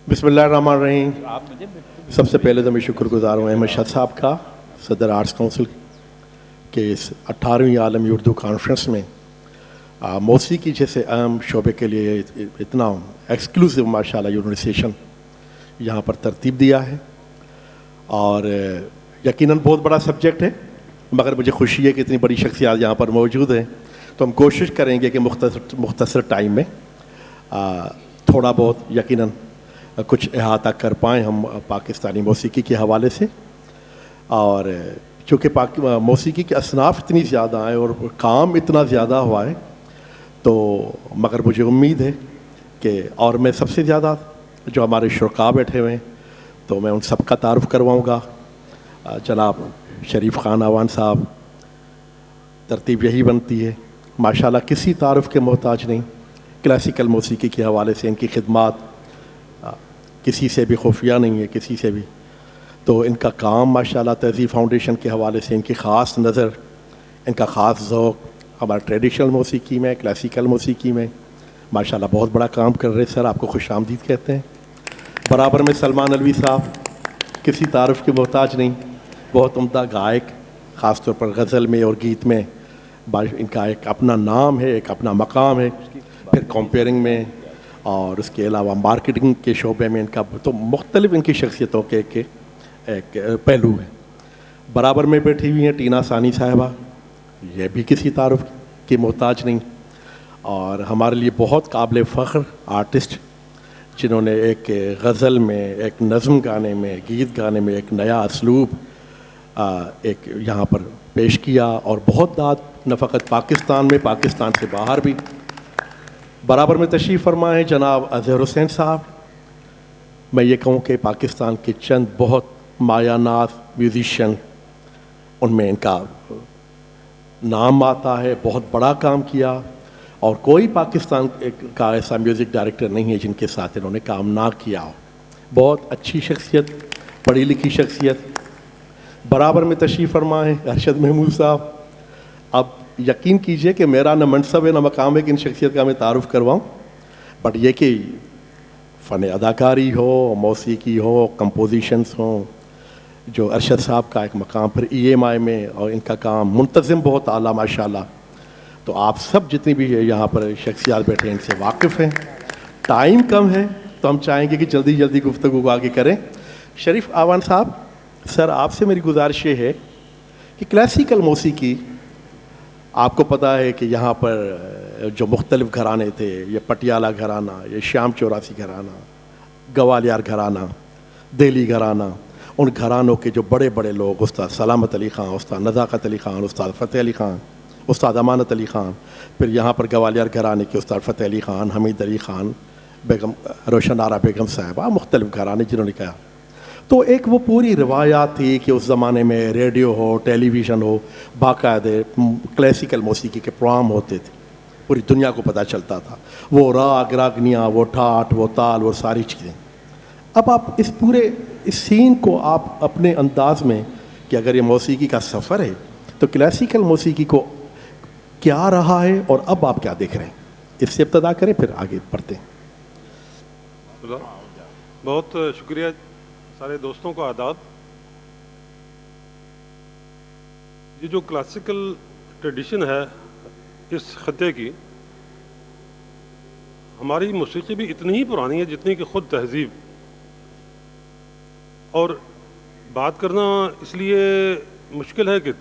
बिस्मिल्लाहिर्रहमानिर्रहीम। सबसे पहले तो मैं शुक्रगुजार हूँ अहमद शाह साहब का, सदर आर्ट्स काउंसिल के इस 18वीं आलमी उर्दू कॉन्फ्रेंस में मौसीकी जैसे अहम शोबे के लिए इतना एक्सक्लूसिव माशाल्लाह यूनिट सेशन यहाँ पर तरतीब दिया है। और यकीनन बहुत बड़ा सब्जेक्ट है, मगर मुझे खुशी है कि इतनी बड़ी शख्सियत यहाँ पर मौजूद हैं। तो हम कोशिश करेंगे कि मुख्तसर टाइम में थोड़ा बहुत यकीनन कुछ अहाता कर पाएँ हम पाकिस्तानी मौसीकी के हवाले से। और चूँकि मौसीकी के असनाफ इतनी ज़्यादा हैं और काम इतना ज़्यादा हुआ है, तो मगर मुझे उम्मीद है कि और मैं सबसे ज़्यादा जो हमारे शुरका बैठे हुए हैं तो मैं उन सब का तारुफ़ करवाऊँगा। जनाब शरीफ खान आवान साहब, तरतीब यही बनती है माशाल्लाह, किसी तारुफ़ के मोहताज नहीं। क्लासिकल मौसीकी के हवाले से इनकी खिदमात किसी से भी खुफिया नहीं है, किसी से भी। तो इनका काम माशाल्लाह तहज़ीब फाउंडेशन के हवाले से इनकी ख़ास नज़र, इनका ख़ास ज़ौक़ हमारा ट्रेडिशनल मौसीकी में, क्लासिकल मौसीकी में माशाल्लाह बहुत बड़ा काम कर रहे सर, आपको खुशामदीद कहते हैं। बराबर में सलमान अलवी साहब, किसी तारुफ़ के मोहताज नहीं, बहुत उम्दा गायक, ख़ास तौर पर गज़ल में और गीत में इनका एक अपना नाम है, एक अपना मकाम है। फिर कंपेयरिंग में और उसके अलावा मार्केटिंग के शोबे में इनका तो मुख्तलिफ इनकी शख्सियतों के एक पहलू है। बराबर में बैठी हुई हैं टीना सानी साहिबा, ये भी किसी तारुफ़ की मोहताज नहीं और हमारे लिए बहुत काबिल फ़ख्र आर्टिस्ट, जिन्होंने एक गज़ल में, एक नज़्म गाने में, गीत गाने में एक नया असलूब एक यहाँ पर पेश किया और बहुत दाद न फ़कत पाकिस्तान में, पाकिस्तान से बाहर भी। बराबर में तशरीफ़ फरमा है जनाब अज़हर हुसैन साहब। मैं ये कहूँ कि पाकिस्तान के चंद बहुत मायानाज़ म्यूज़िशियन, उनमें इनका नाम आता है, बहुत बड़ा काम किया और कोई पाकिस्तान का ऐसा म्यूज़िक डायरेक्टर नहीं है जिनके साथ इन्होंने काम ना किया हो। बहुत अच्छी शख्सियत, पढ़ी लिखी शख्सियत। बराबर में तशरीफ़ फरमा है अरशद महमूद साहब। अब यकीन कीजिए कि मेरा न मनसब है न मकाम है कि इन शख्सियत का मैं तारुफ़ करवाऊँ, बट ये कि फ़न अदाकारी हो, मौसीकी हो, कंपोजिशंस हों, जो अरशद साहब का एक मकाम पर EMI में, और इनका काम मुंतज़िम बहुत आला माशाल्लाह। तो आप सब जितनी भी यहाँ पर शख्सियत बैठे हैं इनसे वाकिफ़ हैं। टाइम कम है तो हम चाहेंगे कि जल्दी जल्दी गुफ्तगू आगे करें। शरीफ आवान साहब, सर आपसे मेरी गुजारिश ये है कि क्लासिकल मौसीकी, आपको पता है कि यहाँ पर जो मुख्तलिफ़ घराने थे, ये पटियाला घराना, ये श्याम चौरासी घराना, ग्वालियर घराना, दिल्ली घराना, उन घरानों के जो बड़े बड़े लोग, उस्ताद सलामत अली ख़ान, उस्ताद नज़ाकत अली ख़ान, उस्ताद फ़तेह अली ख़ान, उस्ताद अमानत अली ख़ान, फिर यहाँ पर ग्वालियर घराने के उस्ताद फ़तेह अली ख़ान, हमीद अली ख़ान, बेगम रोशन आरा बेगम साहिबा, मुख्तलिफ़ घराने जिन्होंने कहा। तो एक वो पूरी रिवायात थी कि उस ज़माने में रेडियो हो, टेलीविज़न हो, बाकायदे क्लासिकल मौसीकी के प्रोग्राम होते थे, पूरी दुनिया को पता चलता था। वो राग रागनियाँ, वो ठाठ, वो ताल, वो सारी चीज़ें। अब आप इस पूरे इस सीन को आप अपने अंदाज में, कि अगर ये मौसीकी का सफ़र है तो क्लासिकल मौसीकी को क्या रहा है और अब आप क्या देख रहे हैं, इससे इब्तदा करें फिर आगे बढ़ते हैं। बहुत शुक्रिया सारे दोस्तों को आदाब। ये जो क्लासिकल ट्रेडिशन है इस खत्ते की, हमारी मौसीकी भी इतनी ही पुरानी है जितनी कि ख़ुद तहज़ीब। और बात करना इसलिए मुश्किल है कि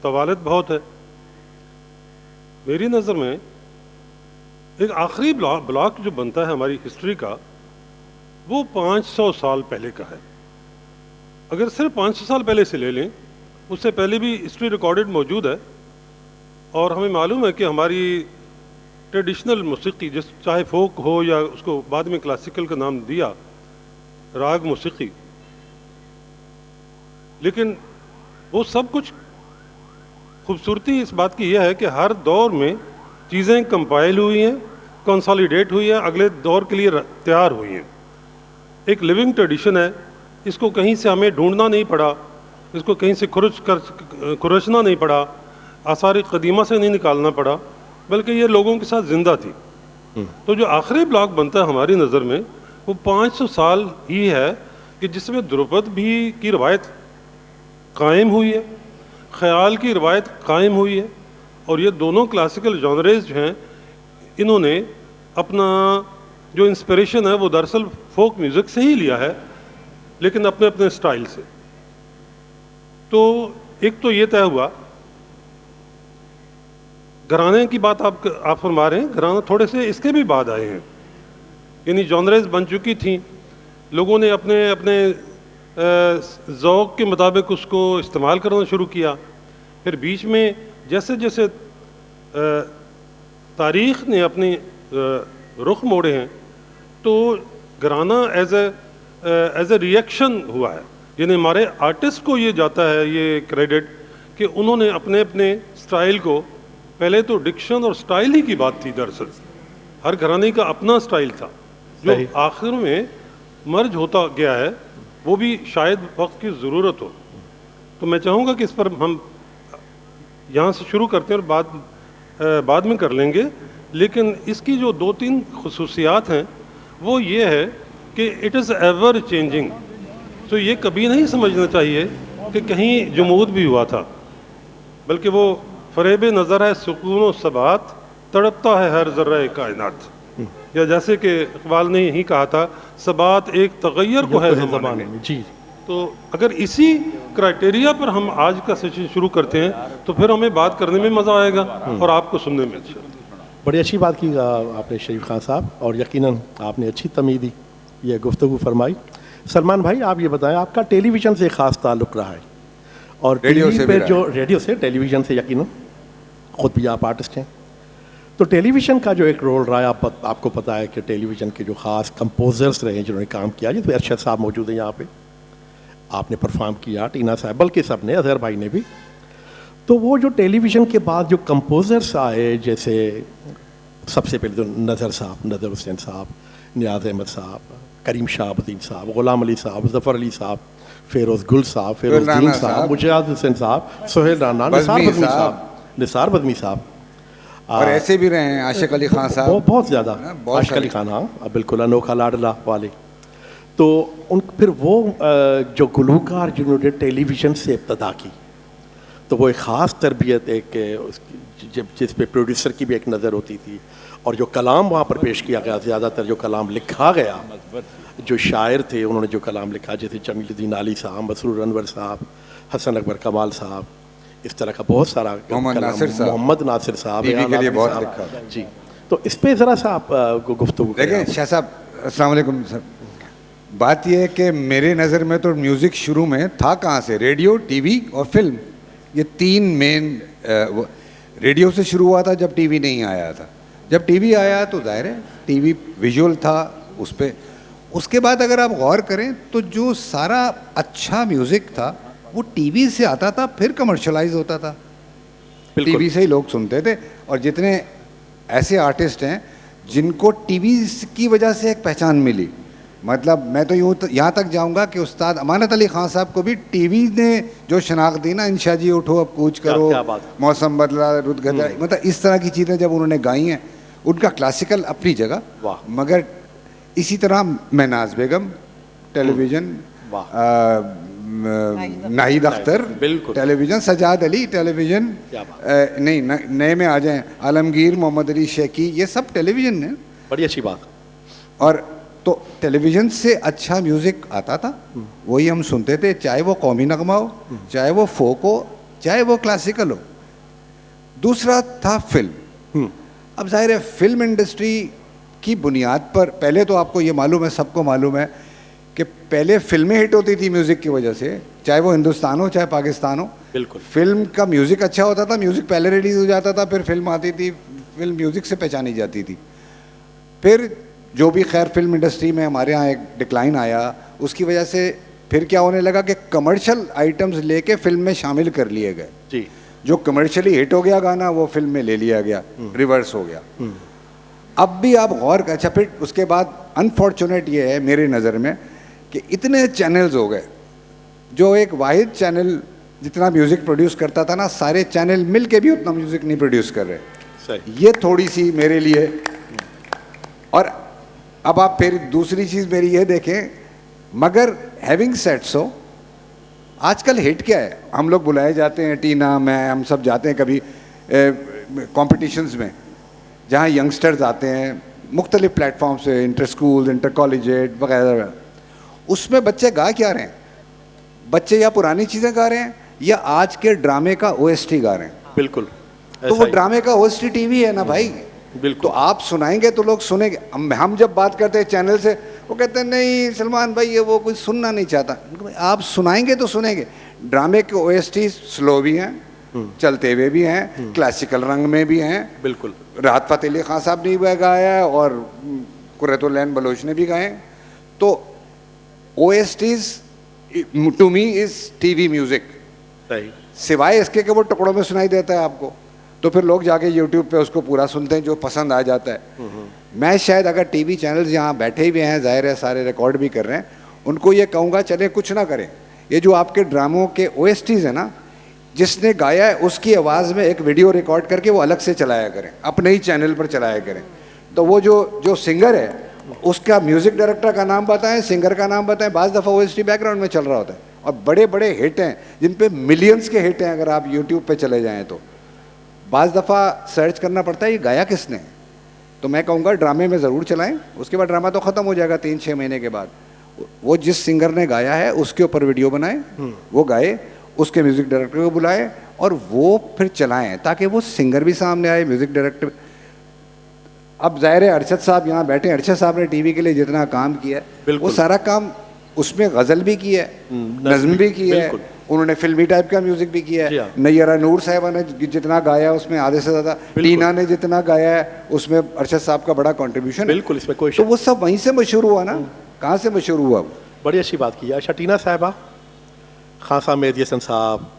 तवालत बहुत है। मेरी नज़र में एक आखिरी ब्लॉक जो बनता है हमारी हिस्ट्री का, वो 500 साल पहले का है। अगर सिर्फ 500 साल पहले से ले लें, उससे पहले भी हिस्ट्री रिकॉर्डेड मौजूद है और हमें मालूम है कि हमारी ट्रेडिशनल मौसीकी, जिस चाहे फोक हो या उसको बाद में क्लासिकल का नाम दिया, राग मौसीकी, लेकिन वो सब कुछ खूबसूरती इस बात की यह है कि हर दौर में चीज़ें कंपाइल हुई हैं, कंसोलिडेट हुई हैं, अगले दौर के लिए तैयार हुई हैं। एक लिविंग ट्रेडिशन है, इसको कहीं से हमें ढूंढना नहीं पड़ा, इसको कहीं से खुरचना नहीं पड़ा, आसार कदीमा से नहीं निकालना पड़ा, बल्कि ये लोगों के साथ ज़िंदा थी। तो जो आखिरी ब्लॉक बनता है हमारी नज़र में, वो 500 साल ही है कि जिसमें ध्रुपद भी की रवायत कायम हुई है, ख़याल की रवायत कायम हुई है, और ये दोनों क्लासिकल जॉनरेज जो हैं इन्होंने अपना जो इंस्पिरेशन है वो दरअसल फोक म्यूज़िक से ही लिया है, लेकिन अपने अपने स्टाइल से। तो एक तो ये तय हुआ। घराने की बात आप फरमा रहे हैं, घराना थोड़े से इसके भी बाद आए हैं, यानी जॉनरेज बन चुकी थी, लोगों ने अपने अपने ज़ौक़ के मुताबिक उसको इस्तेमाल करना शुरू किया। फिर बीच में जैसे जैसे तारीख़ ने अपने रुख मोड़े हैं, तो घराना एज ए रिएक्शन हुआ है, यानी हमारे आर्टिस्ट को ये जाता है ये क्रेडिट कि उन्होंने अपने अपने स्टाइल को, पहले तो डिक्शन और स्टाइल ही की बात थी, दरअसल हर घराने का अपना स्टाइल था जो आखिर में मर्ज होता गया है, वो भी शायद वक्त की ज़रूरत हो। तो मैं चाहूँगा कि इस पर हम यहाँ से शुरू करते हैं और बाद में कर लेंगे, लेकिन इसकी जो 2-3 खुसूसियात हैं वो ये है कि इट इज़ एवर चेंजिंग। तो ये कभी नहीं समझना चाहिए कि कहीं जमूद भी हुआ था, बल्कि वो फरेब नज़र है सुकून व सबात, तड़पता है हर ज़र्रा कायनात, या जैसे कि इकबाल ने यही कहा था, सबात एक तगैर को है ज़माने में। जी। तो अगर इसी क्राइटेरिया पर हम आज का सेशन शुरू करते हैं तो फिर हमें बात करने में मज़ा आएगा और आपको सुनने में अच्छा। बड़ी अच्छी बात की आपने शरीफ खान साहब, और यकीनन आपने अच्छी तमीदी ये गुफ्तगू फरमाई। सलमान भाई, आप ये बताएं, आपका टेलीविज़न से ख़ास ताल्लुक़ रहा है, और रेडियो से पे जो रेडियो से, टेलीविज़न से यकीनन, ख़ुद भी आप आर्टिस्ट हैं, तो टेलीविज़न का जो एक रोल रहा है, आपको पता है कि टेलीविज़न के जो ख़ास कंपोज़र्स रहे हैं जिन्होंने काम किया, जैसे अरशद साहब मौजूद हैं यहाँ पे, आपने परफॉर्म किया, टीना साहब, बल्कि सब ने, अजहर भाई ने भी। तो वो जो टेलीविज़न के बाद जो कंपोज़र्स आए, जैसे सबसे पहले तो नज़र साहब, नज़र हुसैन साहब, नियाज़ अहमद साहब, करीम शाहबुद्दीन साहब, ग़ुलाम अली साहब, ज़फ़र अली साहब, फ़ेरोज़ गुल साहब, फ़ेरोज़द्दीन साहब, मुजाहिद हुसैन साहब, सोहेल राना, निसार बज़मी साहब, और ऐसे भी रहे हैं आशिक अली खान साहब, बहुत ज़्यादा, आशिक अली खान, हाँ बिल्कुल, अनोखा लाडला वाले। तो फिर वो जो गुलूकार जिन्होंने टेलीविज़न से इब्तदा की, तो वो एक ख़ास तरबियत, एक जिस पे प्रोड्यूसर की भी एक नज़र होती थी, और जो कलाम वहाँ पर पेश किया गया, ज़्यादातर जो कलाम लिखा गया, जो शायर थे उन्होंने जो कलाम लिखा, जैसे जमीलुद्दीन आली साहब, मसरूर अनवर साहब, हसन अकबर कमाल साहब, इस तरह का बहुत सारा, मोहम्मद नासिर साहब के लिए बहुत लिखा जी। तो इस पर ज़रा सा आप गुफ्तगू देखें। शाह साहब, अस्सलाम वालेकुम सर। बात यह है कि मेरे नज़र में तो म्यूज़िक शुरू में था कहाँ से, रेडियो, टीवी और फिल्म, ये 3 मेन। रेडियो से शुरू हुआ था जब टीवी नहीं आया था, जब टीवी आया तो जाहिर है टीवी विजुअल था उस पर। उसके बाद अगर आप गौर करें तो जो सारा अच्छा म्यूज़िक था वो टीवी से आता था, फिर कमर्शलाइज होता था, टीवी से ही लोग सुनते थे। और जितने ऐसे आर्टिस्ट हैं जिनको टीवी की वजह से एक पहचान मिली, मतलब मैं तो यूँ यहाँ तक जाऊँगा कि उस्ताद अमानत अली खान साहब को भी टीवी ने जो शनाख्त दी ना, इंशा जी उठो अब कूच करो, मौसम बदला, रुत गदरा, मतलब इस तरह की चीज़ें जब उन्होंने गाई हैं, उनका क्लासिकल अपनी जगह, मगर इसी तरह Mahnaz Begum television, Nahid Akhtar television, Sajjad Ali television, नहीं नए में आ जाएं आलमगीर, मोहम्मद अली शेखी, ये सब टेलीविज़न है। बड़ी अच्छी बात। और तो टेलीविज़न से अच्छा म्यूज़िक आता था, वही हम सुनते थे, चाहे वो कौमी नगमा हो, चाहे वो फोक हो, चाहे वो क्लासिकल हो। दूसरा था फिल्म। अब जाहिर है फिल्म इंडस्ट्री की बुनियाद पर, पहले तो आपको ये मालूम है, सबको मालूम है कि पहले फिल्में हिट होती थी म्यूज़िक की वजह से, चाहे वो हिंदुस्तान हो चाहे पाकिस्तान हो। बिल्कुल, फिल्म का म्यूज़िक अच्छा होता था, म्यूज़िक पहले रिलीज़ हो जाता था, फिर फिल्म आती थी, फिल्म म्यूज़िक से पहचानी जाती थी। फिर जो भी खैर फिल्म इंडस्ट्री में हमारे यहाँ एक डिक्लाइन आया, उसकी वजह से फिर क्या होने लगा कि कमर्शियल आइटम्स लेके फिल्म में शामिल कर लिए गए जी। जो कमर्शियली हिट हो गया गाना वो फिल्म में ले लिया गया, रिवर्स हो गया। अब भी आप गौर कर, अच्छा फिर उसके बाद अनफॉर्चुनेट ये है मेरे नज़र में कि इतने चैनल्स हो गए, जो एक वाहिद चैनल जितना म्यूज़िक प्रोड्यूस करता था ना, सारे चैनल मिल के भी उतना म्यूज़िक नहीं प्रोड्यूस कर रहे। ये थोड़ी सी मेरे लिए, और अब आप फिर दूसरी चीज़ मेरी ये देखें, मगर हैविंग सेड सो, आजकल हिट क्या है? हम लोग बुलाए जाते हैं, टीना, मैं, हम सब जाते हैं कभी कॉम्पिटिशन्स में, जहाँ यंगस्टर्स आते हैं मुख्तलिफ प्लेटफॉर्म से, इंटर स्कूल, इंटर कॉलेजेट वगैरह। उसमें बच्चे गा क्या रहे हैं? बच्चे या पुरानी चीज़ें गा रहे हैं या आज के ड्रामे का OST गा रहे हैं। बिल्कुल, तो वो ड्रामे का OST टीवी है ना भाई। बिल्कुल। तो आप सुनाएंगे तो लोग सुनेंगे। हम जब बात करते हैं चैनल से, वो कहते हैं नहीं सलमान भाई ये वो कोई सुनना नहीं चाहता। आप सुनाएंगे तो सुनेंगे। ड्रामे के OST स्लो भी हैं, चलते हुए भी हैं, क्लासिकल रंग में भी हैं। बिल्कुल। राहत फ़तेह अली खान साहब ने भी गाया है और कुर्रतुल-ऐन बलोच ने भी गाए। तो OSTs to me is TV music. सही। सिवाय इसके कि वो टुकड़ों में सुनाई देता है आपको, तो फिर लोग जाके YouTube पे उसको पूरा सुनते हैं जो पसंद आ जाता है। मैं शायद अगर TV चैनल्स यहाँ बैठे हुए हैं, जाहिर है सारे रिकॉर्ड भी कर रहे हैं, उनको ये कहूँगा चले कुछ ना करें, ये जो आपके ड्रामों के OSTs है ना, जिसने गाया है उसकी आवाज़ में एक वीडियो रिकॉर्ड करके वो अलग से चलाया करें, अपने ही चैनल पर चलाया करें। तो वो जो सिंगर है उसका म्यूज़िक डायरेक्टर का नाम बताएं, सिंगर का नाम बताएं। बाज़ दफ़ा OST बैकग्राउंड में चल रहा होता है और बड़े बड़े हिट हैं जिन पे मिलियंस के हिट हैं। अगर आप YouTube पे चले जाएं तो बाज़ दफ़ा सर्च करना पड़ता है ये गाया किसने। तो मैं कहूँगा ड्रामे में ज़रूर चलाएं, उसके बाद ड्रामा तो ख़त्म हो जाएगा 3-6 महीने के बाद। वो जिस सिंगर ने गाया है उसके ऊपर वीडियो बनाएं, वो गाए, उसके म्यूज़िक डायरेक्टर को बुलाएं और वो फिर चलाएं, ताकि वो सिंगर भी सामने आए, म्यूज़िक डायरेक्टर। अब ज़ाहिर है अरशद साहब यहाँ बैठे हैं, अरशद साहब ने TV के लिए जितना काम किया है वो सारा काम, उसमें गज़ल भी की है, नज़्म भी की है, उन्होंने फिल्मी टाइप का म्यूज़िक भी किया है। नैयरा नूर साहिबा ने जितना गाया उसमें आधे से ज़्यादा, टीना ने जितना गाया है उसमें अरशद साहब का बड़ा कॉन्ट्रीब्यूशन। बिल्कुल, इसमें कोई तो वो सब वहीं से मशहूर हुआ ना, कहाँ से मशहूर हुआ? बड़ी अच्छी बात की। अच्छा, टीना साहिबा, खान साहब, मेहदी हसन साहब,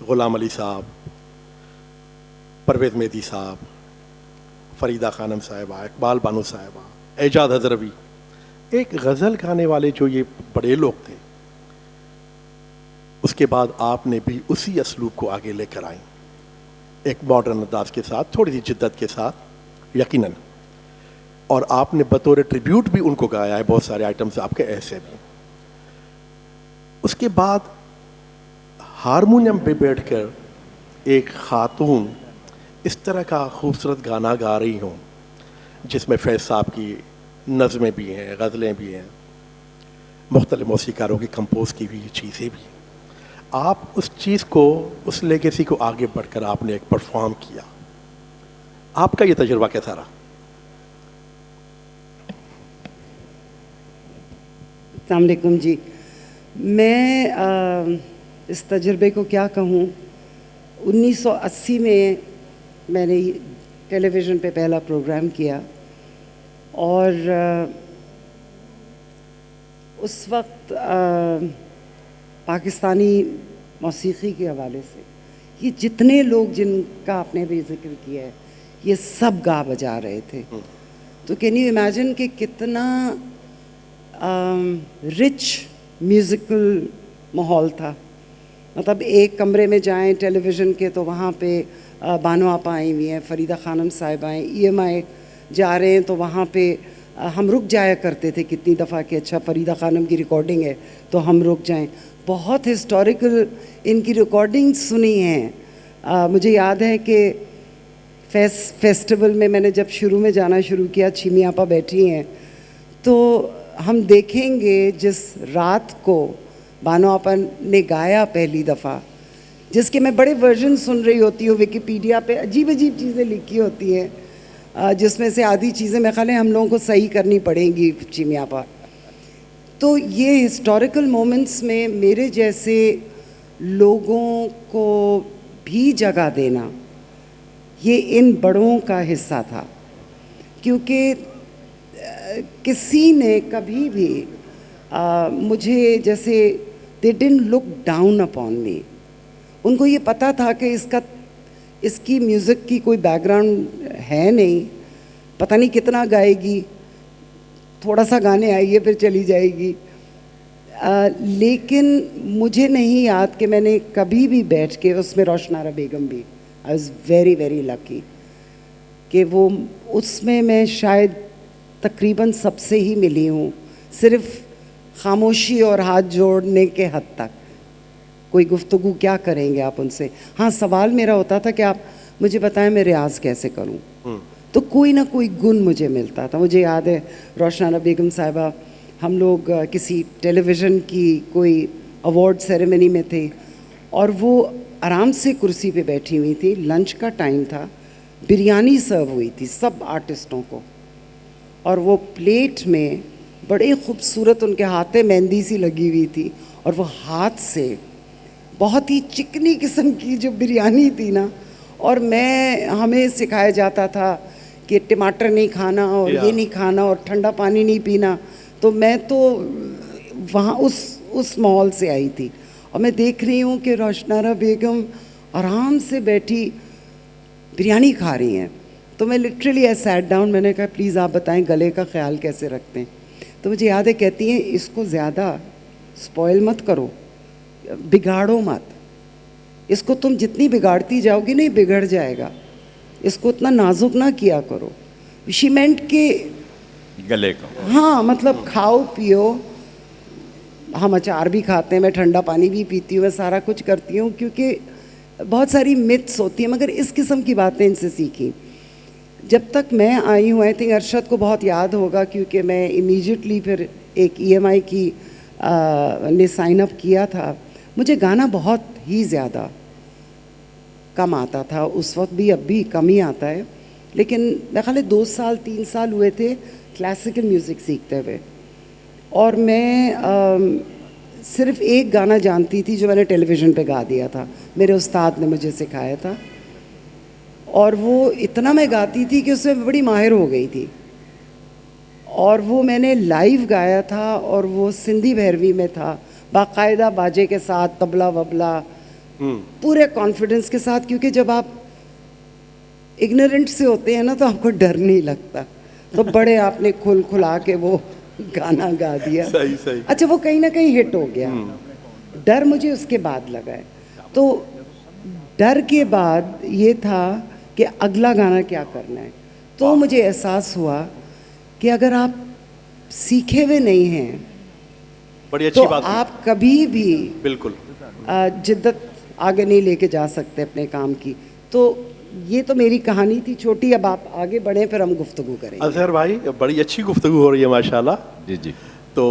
ग़ुलाम अली साहब, परवेज़ मेहदी साहब, फरीदा खानम साहिबा, इकबाल बानो साहिबा, एजाज हजरवी, एक गज़ल गाने वाले जो ये बड़े लोग थे, उसके बाद आपने भी उसी असलूब को आगे लेकर आए, एक मॉडर्न अंदाज के साथ, थोड़ी सी जिद्दत के साथ यकीनन। और आपने बतौर ट्रिब्यूट भी उनको गाया है, बहुत सारे आइटम्स आपके ऐसे भी। उसके बाद हारमोनियम पे बैठकर एक खातून इस तरह का खूबसूरत गाना गा रही हों, जिसमें फैज़ साहब की नज़में भी हैं, गज़लें भी हैं, मुख्तलिफ मौसीकारों की कंपोज की हुई चीज़ें भी हैं। आप उस चीज़ को, उस लेगेसी को आगे बढ़कर आपने एक परफॉर्म किया। आपका ये तजुर्बा कैसा रहा? अस्सलाम वालेकुम जी। मैं इस तजुर्बे को क्या कहूँ, 1980 में मैंने टेलीविज़न पे पहला प्रोग्राम किया और उस वक्त पाकिस्तानी मौसीकी के हवाले से ये जितने लोग जिनका आपने भी जिक्र किया है ये सब गा बजा रहे थे। तो कैन यू इमेजिन कि कितना रिच म्यूज़िकल माहौल था। मतलब एक कमरे में जाएं टेलीविज़न के तो वहाँ पे बानो आपा आई हुई हैं, फरीदा खानम साहिब आए, EMI जा रहे हैं तो वहाँ पे हम रुक जाया करते थे कितनी दफ़ा कि अच्छा फरीदा खानम की रिकॉर्डिंग है तो हम रुक जाएं। बहुत हिस्टोरिकल इनकी रिकॉर्डिंग सुनी हैं। मुझे याद है कि फेस्टिवल में मैंने जब शुरू में जाना शुरू किया, छिमी आपा बैठी हैं, तो हम देखेंगे जिस रात को बानो आपा ने गाया पहली दफ़ा, जिसके मैं बड़े वर्जन सुन रही होती हूँ, विकिपीडिया पे अजीब अजीब चीज़ें लिखी होती हैं, जिसमें से आधी चीज़ें मेरे ख्याल है हम लोगों को सही करनी पड़ेंगी छिमी आपा। तो ये हिस्टोरिकल मोमेंट्स में मेरे जैसे लोगों को भी जगह देना, ये इन बड़ों का हिस्सा था। क्योंकि किसी ने कभी भी मुझे जैसे they didn't look down upon मी, उनको ये पता था कि इसकी म्यूज़िक की कोई बैकग्राउंड है नहीं, पता नहीं कितना गाएगी, थोड़ा सा गाने आइए फिर चली जाएगी। लेकिन मुझे नहीं याद कि मैंने कभी भी बैठ के, उसमें रोशनारा बेगम भी, I was very very lucky कि वो उसमें मैं शायद तकरीबन सबसे ही मिली हूँ, सिर्फ खामोशी और हाथ जोड़ने के हद तक। कोई गुफ्तगू क्या करेंगे आप उनसे। हाँ, सवाल मेरा होता था कि आप मुझे बताएं मैं रियाज़ कैसे करूँ, तो कोई ना कोई गुण मुझे मिलता था। मुझे याद है रोशनारा बेगम साहिबा, हम लोग किसी टेलीविज़न की कोई अवार्ड सेरेमनी में थे और वो आराम से कुर्सी पे बैठी हुई थी, लंच का टाइम था, बिरयानी सर्व हुई थी सब आर्टिस्टों को, और वो प्लेट में बड़े खूबसूरत उनके हाथ में मेहंदी सी लगी हुई थी, और वो हाथ से बहुत ही चिकनी किस्म की जो बिरयानी थी ना, और हमें सिखाया जाता था कि टमाटर नहीं खाना और ये नहीं खाना और ठंडा पानी नहीं पीना। तो मैं तो वहाँ उस माहौल से आई थी, और मैं देख रही हूँ कि रोशनारा बेगम आराम से बैठी बिरयानी खा रही हैं। तो मैं लिटरली आई सैट डाउन, मैंने कहा प्लीज़ आप बताएं गले का ख्याल कैसे रखते हैं। तो मुझे याद है कहती हैं इसको ज़्यादा स्पॉइल मत करो, बिगाड़ो मत, इसको तुम जितनी बिगाड़ती जाओगी नहीं बिगड़ जाएगा, इसको उतना नाजुक ना किया करो। शी मेंट के गले को, हाँ, मतलब खाओ पियो, हम अचार भी खाते हैं, मैं ठंडा पानी भी पीती हूँ, मैं सारा कुछ करती हूँ, क्योंकि बहुत सारी मिथ्स होती हैं, मगर इस किस्म की बातें इनसे सीखी। जब तक मैं आई हूँ, आई थिंक अरशद को बहुत याद होगा, क्योंकि मैं इमीडिएटली फिर एक EMI की ने साइन अप किया था। मुझे गाना बहुत ही ज़्यादा कम आता था उस वक्त भी, अब भी कम ही आता है, लेकिन मेरे ख्याल 2 साल 3 साल हुए थे क्लासिकल म्यूज़िक सीखते हुए, और मैं सिर्फ एक गाना जानती थी जो मैंने टेलीविज़न पे गा दिया था, मेरे उस्ताद ने मुझे सिखाया था, और वो इतना मैं गाती थी कि उसमें बड़ी माहिर हो गई थी, और वो मैंने लाइव गाया था, और वो सिंधी भैरवी में था, बाकायदा बाजे के साथ, तबला वबला, पूरे कॉन्फिडेंस के साथ, क्योंकि जब आप इग्नोरेंट से होते हैं ना तो आपको डर नहीं लगता, तो बड़े आपने खुला के वो गाना गा दिया। सही सही। अच्छा, वो कहीं ना कहीं हिट हो गया। डर मुझे उसके बाद लगा है, तो डर के बाद ये था कि अगला गाना क्या करना है। तो मुझे एहसास हुआ कि अगर आप सीखे हुए नहीं हैं बड़ी अच्छी तो बात है। आप कभी भी बिल्कुल। जिद्दत आगे नहीं लेके जा सकते अपने काम की। तो ये तो मेरी कहानी थी छोटी, अब आप आगे बढ़ें फिर हम गुफ्तगू करेंगे। अजहर भाई, बड़ी अच्छी गुफ्तगू हो रही है माशाल्लाह। जी जी। तो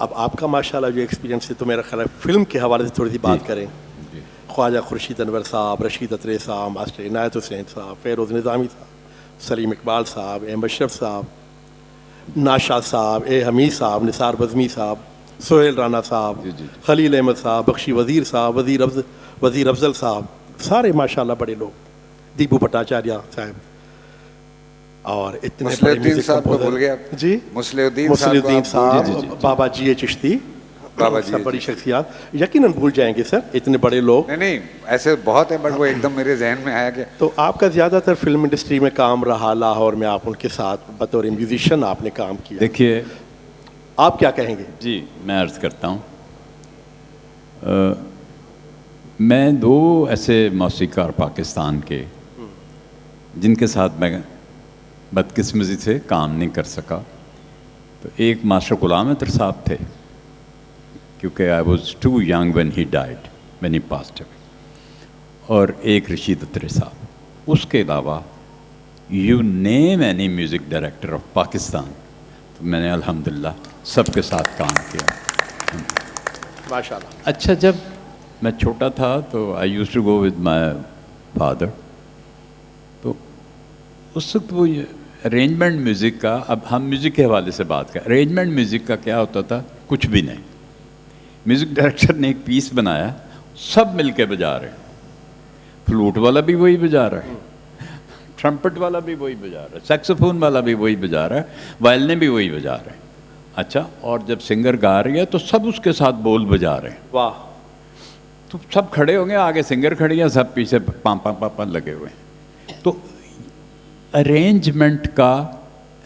अब आपका माशाल्लाह जो एक्सपीरियंस है, तो मेरा ख्याल है फिल्म के हवाले से थोड़ी सी बात करें। ख्वाजा खुर्शीद अनवर साहब, रशीद अतरे साहब, मास्टर इनायत हुसैन साहब, फेरोज़ निज़ामी साहब, सलीम इकबाल साहब, अहमद शफ साहब, नाशाद साहब, हमीद साहब, निसार बज़मी साहब, सोहेल राना साहब, खलील अहमद साहब, बख्शी वज़ीर साहब, वज़ीर अफजल साहब, सारे माशाल्लाह बड़े लोग, दीपू भट्टाचार्य साहब, और इतने बड़े मुस्लिउद्दीन म्यूजिक साहब को भूल कंपोजर। गया। जी, मुस्लिउद्दीन मुस्लिउद्दीन साहब, साहब, बाबा जी चिश्ती, बाबा जी सब बड़ी शख्सियत, यकीनन भूल जाएंगे सर, इतने बड़े लोग। नहीं ऐसे बहुत है, बट वो एकदम मेरे जहन में आया कि तो आपका ज़्यादातर फिल्म इंडस्ट्री में काम रहा, लाहौर में आप उनके साथ बतौर म्यूजिशियन आपने काम किया, देखिए, आप क्या कहेंगे? जी मैं अर्ज़ करता हूँ, मैं 2 ऐसे मौसीकार पाकिस्तान के जिनके साथ मैं बदकिस्मती से काम नहीं कर सका, तो एक मास्टर गुलाम अतर साहब थे, क्योंकि I was too young when he died, when he passed away, और एक रशीद अतरे साहब। उसके अलावा you name any music director of Pakistan, तो मैंने अल्हम्दुलिल्लाह सबके साथ काम किया माशाल्लाह। अच्छा, जब मैं छोटा था तो I used to go with my father, तो उस वक्त वो अरेंजमेंट म्यूज़िक का, अब हम म्यूज़िक के हवाले से बात करें, अरेंजमेंट म्यूज़िक का क्या होता था? कुछ भी नहीं। म्यूज़िक डायरेक्टर ने एक पीस बनाया, सब मिलके बजा रहे हैं, फ्लूट वाला भी वही बजा रहा है, ट्रम्पट वाला भी वही बजा रहा है, सैक्सोफोन वाला भी वही बजा रहा है, वायलिन भी वही बजा रहे हैं। अच्छा, और जब सिंगर गा रही है तो सब उसके साथ बोल बजा रहे हैं। वाह। तो सब खड़े होंगे, आगे सिंगर खड़ी है, सब पीछे पापा लगे हुए हैं। तो अरेंजमेंट का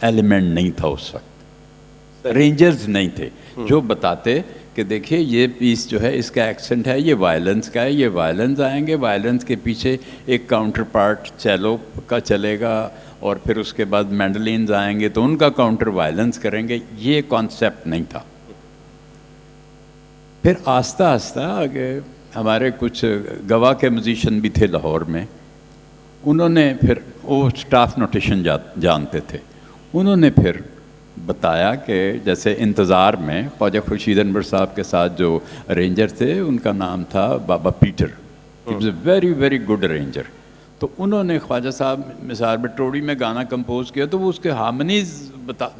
एलिमेंट नहीं था उस वक्त, अरेंजर्स नहीं थे जो बताते कि देखिए ये पीस जो है इसका एक्सेंट है, ये वायलेंस का है, ये वायलेंस आएंगे, वायलेंस के पीछे एक काउंटर पार्ट चैलो का चलेगा और फिर उसके बाद मैंडलिन्स आएंगे तो उनका काउंटर वायलेंस करेंगे। ये कॉन्सेप्ट नहीं था। फिर आस्ता आस्ता आगे हमारे कुछ गवा के म्यूजिशियन भी थे लाहौर में, उन्होंने फिर वो स्टाफ नोटेशन जानते थे, उन्होंने फिर बताया कि जैसे इंतज़ार में ख्वाजा खुर्शीद अनवर साहब के साथ जो अरेंजर थे उनका नाम था Baba Peter, he was a very very good arranger. तो उन्होंने ख्वाजा साहब मिसाल में टोड़ी में गाना कंपोज किया तो वो उसके हार्मनीज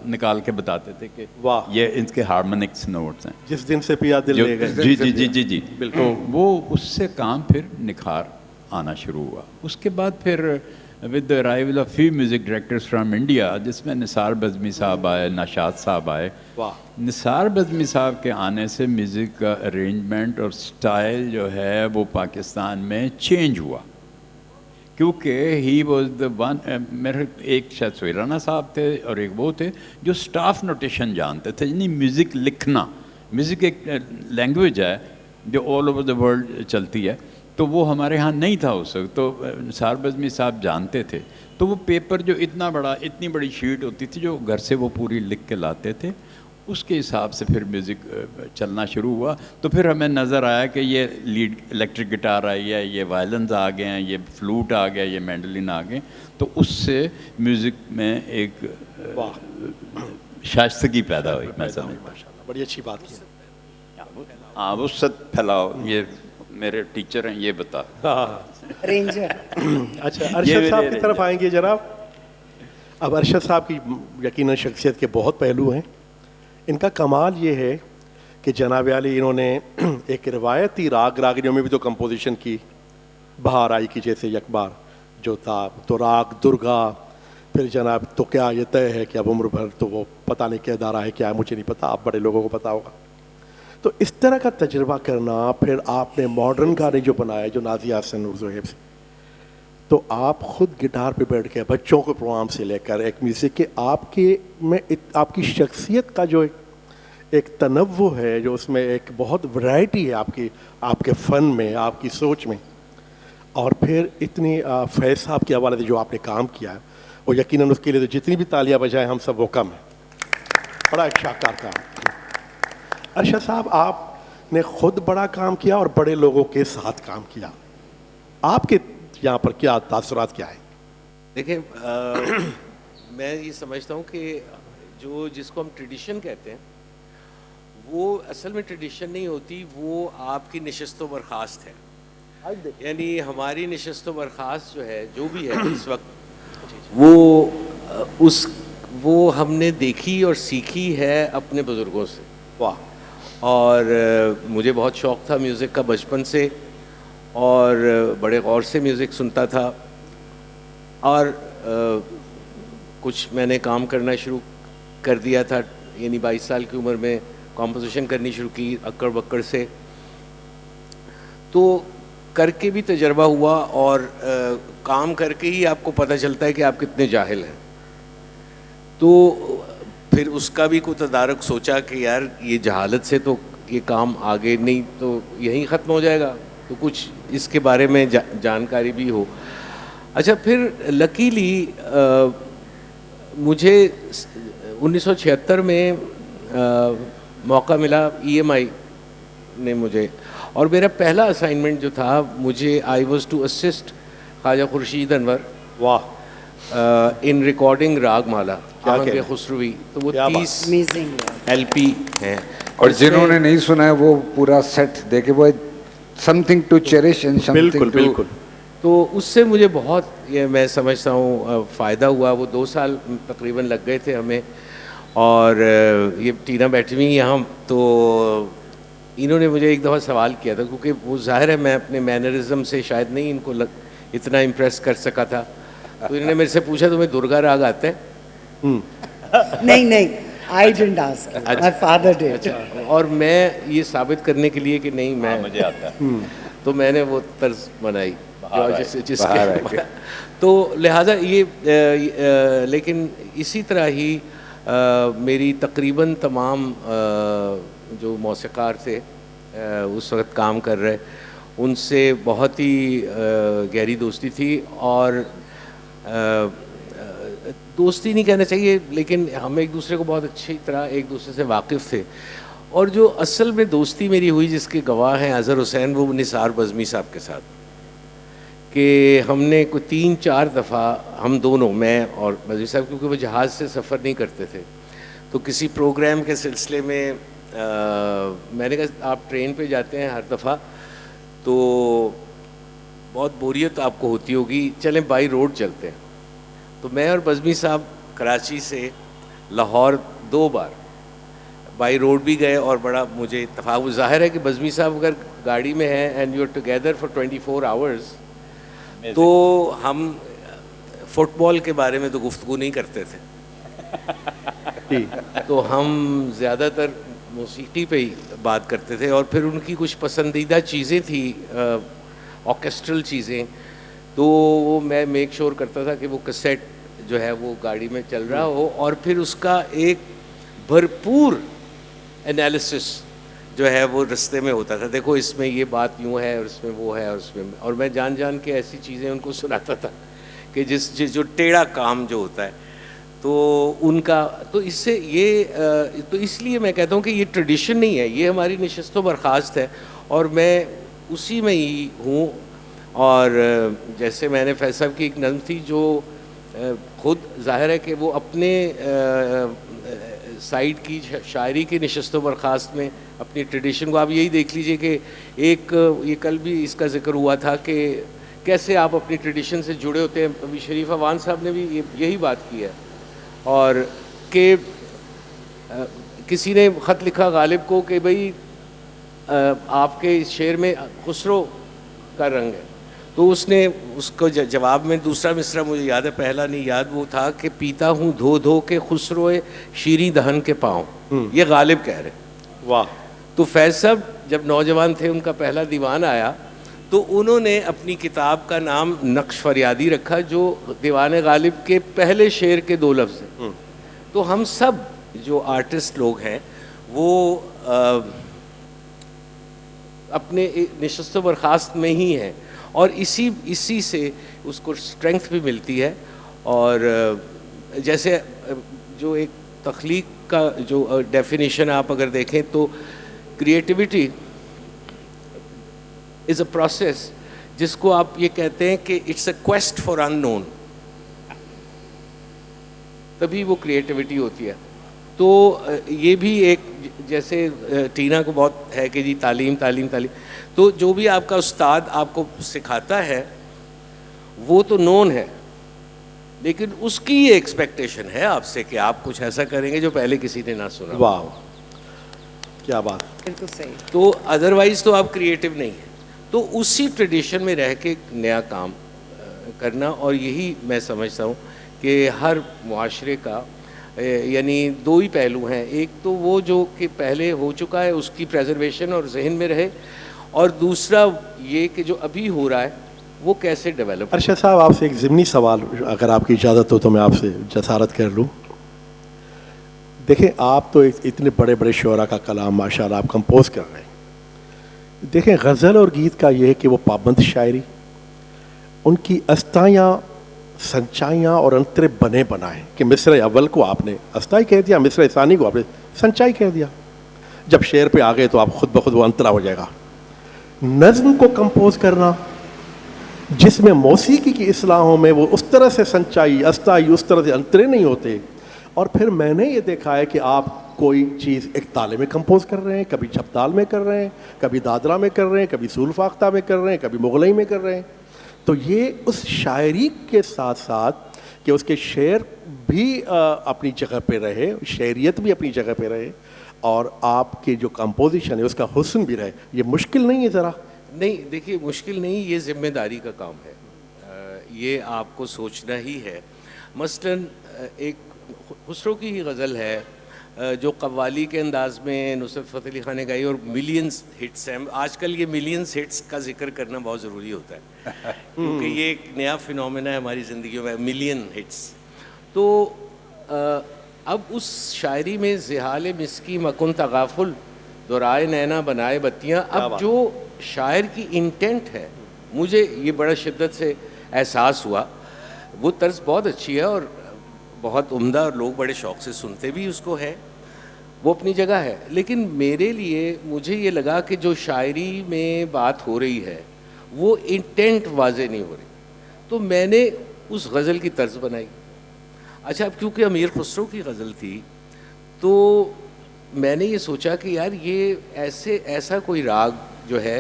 निकाल के बताते थे कि वाह, ये इनके हार्मोनिक्स नोट्स हैं। जिस दिन से पिया दिल ले गए। जी जी जी जी जी तो वो उससे काम फिर निखार आना शुरू हुआ। उसके बाद फिर with the arrival of few music directors from India, जिसमें निसार बज़मी साहब आए, नशाद साहब आए। वाह। निसार बज़मी साहब के आने से म्यूज़िक का अरेंजमेंट और स्टाइल जो है वो पाकिस्तान में चेंज हुआ, क्योंकि ही वॉज द वन, मेरे एक शायद सुहेलाना साहब थे और एक वो थे जो स्टाफ नोटेशन जानते थे, यानी म्यूज़िक लिखना। म्यूज़िक एक लैंग्वेज है जो ऑल ओवर द वर्ल्ड चलती है, तो वो हमारे यहाँ नहीं था उस वक्त। तो निसार बज़मी साहब जानते थे, तो वो पेपर जो इतना बड़ा, इतनी बड़ी शीट होती थी जो घर से वो पूरी लिख के लाते थे, उसके हिसाब से फिर म्यूज़िक चलना शुरू हुआ। तो फिर हमें नज़र आया कि ये लीड इलेक्ट्रिक गिटार आई है, ये वायलिन्स आ गए हैं, ये फ्लूट आ गया, ये मैंडलिन आ गए, तो उससे म्यूज़िक में एक शाइस्तगी पैदा हुई। मैं समझता माशाल्लाह, बड़ी अच्छी बात की। हाँ, वसत फैलाओ, ये मेरे टीचर हैं, ये बता। रेंजर। अच्छा, अरशद साहब की तरफ आएंगे जनाब। अब अरशद साहब की यकीनन शख्सियत के बहुत पहलू हैं। इनका कमाल ये है कि जनाब आली इन्होंने एक रिवायती राग रागिनियों में भी तो कंपोजिशन की, बहार आई की जैसे यकबार जो था, तो राग दुर्गा, फिर जनाब तो क्या ये तय है कि अब उम्र भर, तो वो पता नहीं क्या दारा है, क्या है मुझे नहीं पता, आप बड़े लोगों को पता होगा। तो इस तरह का तजुर्बा करना, फिर आपने मॉडर्न गाने जो बनाए जो नाज़िया हसन और ज़ुहैब से, तो आप खुद गिटार पे बैठ के बच्चों के प्रोग्राम से लेकर एक म्यूज़िक के आपके में आपकी शख्सियत का जो एक तनव्वु है, जो उसमें एक बहुत वैरायटी है आपके फ़न में, आपकी सोच में, और फिर इतनी फैज़ साहब के हवाले से जो आपने काम किया है, और यकीनन उसके लिए तो जितनी भी तालियां बजाएं हम सब वो कम है। बड़ा एक शानदार काम। अरशद साहब, आपने खुद बड़ा काम किया और बड़े लोगों के साथ काम किया, आपके यहाँ पर क्या तासुरात क्या है? देखिए, मैं ये समझता हूँ कि जिसको हम ट्रेडिशन कहते हैं, वो असल में ट्रेडिशन नहीं होती, वो आपकी नशस्त व बर्खास्त है। यानी हमारी नशस्त व बर्खास्त जो है, जो भी है इस वक्त, वो हमने देखी और सीखी है अपने बुज़ुर्गों से। वाह। और मुझे बहुत शौक़ था म्यूज़िक का बचपन से, और बड़े गौर से म्यूज़िक सुनता था, और कुछ मैंने काम करना शुरू कर दिया था, यानी 22 साल की उम्र में कॉम्पोजिशन करनी शुरू की अक्कड़ बक्कड़ से। तो करके भी तजर्बा हुआ, और काम करके ही आपको पता चलता है कि आप कितने जाहिल हैं। तो फिर उसका भी कोई तदारक सोचा कि यार ये जहालत से तो ये काम आगे नहीं तो यहीं ख़त्म हो जाएगा, तो कुछ इसके बारे में जानकारी भी हो। अच्छा, फिर लकीली मुझे 1976 में मौका मिला, EMI ने मुझे, और मेरा पहला असाइनमेंट जो था, मुझे I was to assist Khwaja Khurshid Anwar in recording Ragmala के खुसरवी। तो वो 30 LP हैं, और जिन्होंने नहीं सुना है वो पूरा सेट देखे, वो something to cherish and something to. तो उससे मुझे बहुत, ये मैं समझता हूँ, फ़ायदा हुआ। वो 2 साल तकरीबन लग गए थे हमें, और ये टीना बैठी हुई यहाँ, तो इन्होंने मुझे एक दफ़ा सवाल किया था, क्योंकि वो ज़ाहिर है मैं अपने मैनरिज्म से शायद नहीं इनको इतना इम्प्रेस कर सका था। तो इन्होंने मेरे से पूछा, तुम्हें दुर्गा राग आता है? नहीं, I didn't ask. My father did. और मैं ये साबित करने के लिए कि नहीं मैं मुझे आता है, तो मैंने वो तर्ज बनाई जिसके तो लिहाजा ये लेकिन इसी तरह ही मेरी तकरीबन तमाम जो मौसीक़ार थे उस वक्त काम कर रहे, उनसे बहुत ही गहरी दोस्ती थी। और दोस्ती नहीं कहना चाहिए, लेकिन हम एक दूसरे को बहुत अच्छी तरह एक दूसरे से वाकिफ़ थे। और जो असल में दोस्ती मेरी हुई, जिसके गवाह हैं अज़हर हुसैन, वो निसार बज़मी साहब के साथ, कि हमने कोई 3-4 दफ़ा हम दोनों, मैं और बज़मी साहब, क्योंकि वो जहाज़ से सफ़र नहीं करते थे, तो किसी प्रोग्राम के सिलसिले में मैंने कहा आप ट्रेन पे जाते हैं हर दफ़ा तो बहुत बोरियत आपको होती होगी, चलें बाई रोड चलते हैं। तो मैं और बज़मी साहब कराची से लाहौर 2 बार बाई रोड भी गए, और बड़ा मुझे इत्तेफाक, ज़ाहिर है कि बज़मी साहब अगर गाड़ी में हैं and you are together for 24 hours, तो हम फुटबॉल के बारे में तो गुफ्तगू नहीं करते थे तो हम ज़्यादातर मौसीकी पे ही बात करते थे। और फिर उनकी कुछ पसंदीदा चीज़ें थी, ऑर्केस्ट्रल चीज़ें, तो वो मैं मेक श्योर करता था कि वो कैसेट जो है वो गाड़ी में चल रहा हो, और फिर उसका एक भरपूर एनालिसिस जो है वो रास्ते में होता था। देखो इसमें ये बात यूँ है और इसमें वो है और उसमें, और मैं जान जान के ऐसी चीज़ें उनको सुनाता था कि जिस जो टेढ़ा काम जो होता है, तो उनका, तो इससे ये तो इसलिए मैं कहता हूँ कि ये ट्रेडिशन नहीं है, ये हमारी नशिस्त व बर्खास्त है, और मैं उसी में ही हूँ। और जैसे मैंने फैज़ साहब की एक नज़्म थी जो ख़ुद ज़ाहिर है कि वो अपने साइड की शायरी की नशिस्त व बर्खास्त में अपनी ट्रेडिशन को, आप यही देख लीजिए कि एक ये कल भी इसका ज़िक्र हुआ था कि कैसे आप अपनी ट्रेडिशन से जुड़े होते हैं। अभी शरीफ अवान साहब ने भी यही बात की है, और कि किसी ने ख़त लिखा गालिब को कि भाई आपके इस शेर में खुसरो का रंग है, तो उसने उसको जवाब में दूसरा मिसरा मुझे याद है, पहला नहीं याद, वो था कि पीता हूँ धो धो के खुसरोए शीरी दहन के पाँव, ये गालिब कह रहे। वाह। तो फैज़ साहब जब नौजवान थे, उनका पहला दीवान आया, तो उन्होंने अपनी किताब का नाम नक्श फरियादी रखा, जो दीवान गालिब के पहले शेर के 2 लफ्ज़ हैं। तो हम सब जो आर्टिस्ट लोग हैं वो अपने नशिस्त व बर्खास्त में ही हैं, और इसी से उसको स्ट्रेंथ भी मिलती है। और जैसे जो एक तख्लीक का जो डेफिनेशन आप अगर देखें, तो क्रिएटिविटी इज़ अ प्रोसेस जिसको आप ये कहते हैं कि it's a quest for unknown, तभी वो क्रिएटिविटी होती है। तो ये भी एक, जैसे टीना को बहुत है कि जी तालीम तालीम तालीम, तो जो भी आपका उस्ताद आपको सिखाता है वो तो नोन है, लेकिन उसकी ये एक्सपेक्टेशन है आपसे कि आप कुछ ऐसा करेंगे जो पहले किसी ने ना सुना। वाह, क्या बात। बिल्कुल सही। तो अदरवाइज़ तो आप क्रिएटिव नहीं हैं। तो उसी ट्रेडिशन में रह के एक नया काम करना, और यही मैं समझता हूँ कि हर मुआशरे का यानी 2 ही पहलू हैं। एक तो वो जो कि पहले हो चुका है उसकी प्रेजर्वेशन और जहन में रहे, और दूसरा ये कि जो अभी हो रहा है वो कैसे डेवलप। अरशद साहब, आपसे एक ज़िमनी सवाल अगर आपकी इजाज़त हो तो मैं आपसे जसारत कर लूँ। देखें, आप तो इतने बड़े बड़े शोरा का कलाम माशाल्लाह आप कंपोज कर रहे हैं। देखें, गज़ल और गीत का ये है कि वो पाबंद शायरी, उनकी अस्तायाँ संचाइयाँ और अंतरे बने बनाए कि मिस्र अव्वल को आपने अस्ताई कह दिया, मिस्र सानी को आपने संचाई कह दिया। जब शेर पे आ गए तो आप खुद ब खुद वो अंतरा हो जाएगा। नज़्म को कंपोज करना जिसमें मौसीकी की इस्लाहों में वो उस तरह से संचाई अस्ताई उस तरह से अंतरे नहीं होते। और फिर मैंने ये देखा है कि आप कोई चीज़ एक ताले में कंपोज कर रहे हैं, कभी झपताल में कर रहे हैं, कभी दादरा में कर रहे हैं, कभी सूलफाख्ता में कर रहे हैं, कभी मुगलई में कर रहे हैं। तो ये उस शायरी के साथ साथ कि उसके शेर भी अपनी जगह पे रहे, शेरियत भी अपनी जगह पे रहे, और आपकी जो कंपोजिशन है उसका हुस्न भी रहे, ये मुश्किल नहीं है ज़रा? नहीं, देखिए मुश्किल नहीं, ये जिम्मेदारी का काम है, ये आपको सोचना ही है। मसलन एक खुसरो की ही गज़ल है जो कव्वाली के अंदाज़ में नुसरत फ़तेह अली ख़ान ने गाई, और मिलियंस हिट्स हैं। आजकल ये मिलियंस हिट्स का जिक्र करना बहुत ज़रूरी होता है क्योंकि ये एक नया फिनोमेना है हमारी ज़िंदगी में, मिलियन हिट्स। तो अब उस शायरी में ज़िहाल मिस्की मकुन तगाफुल दोराए नैना बनाए बत्तियाँ, अब जो शायर की इंटेंट है मुझे ये बड़ा शिद्दत से एहसास हुआ। वो तर्ज बहुत अच्छी है और बहुत उम्दा और लोग बड़े शौक़ से सुनते भी उसको है, वो अपनी जगह है। लेकिन मेरे लिए मुझे ये लगा कि जो शायरी में बात हो रही है वो इंटेंट वाज़े नहीं हो रही, तो मैंने उस गज़ल की तर्ज बनाई। अच्छा, अब क्योंकि अमीर खुसरो की गज़ल थी तो मैंने ये सोचा कि यार ये ऐसा कोई राग जो है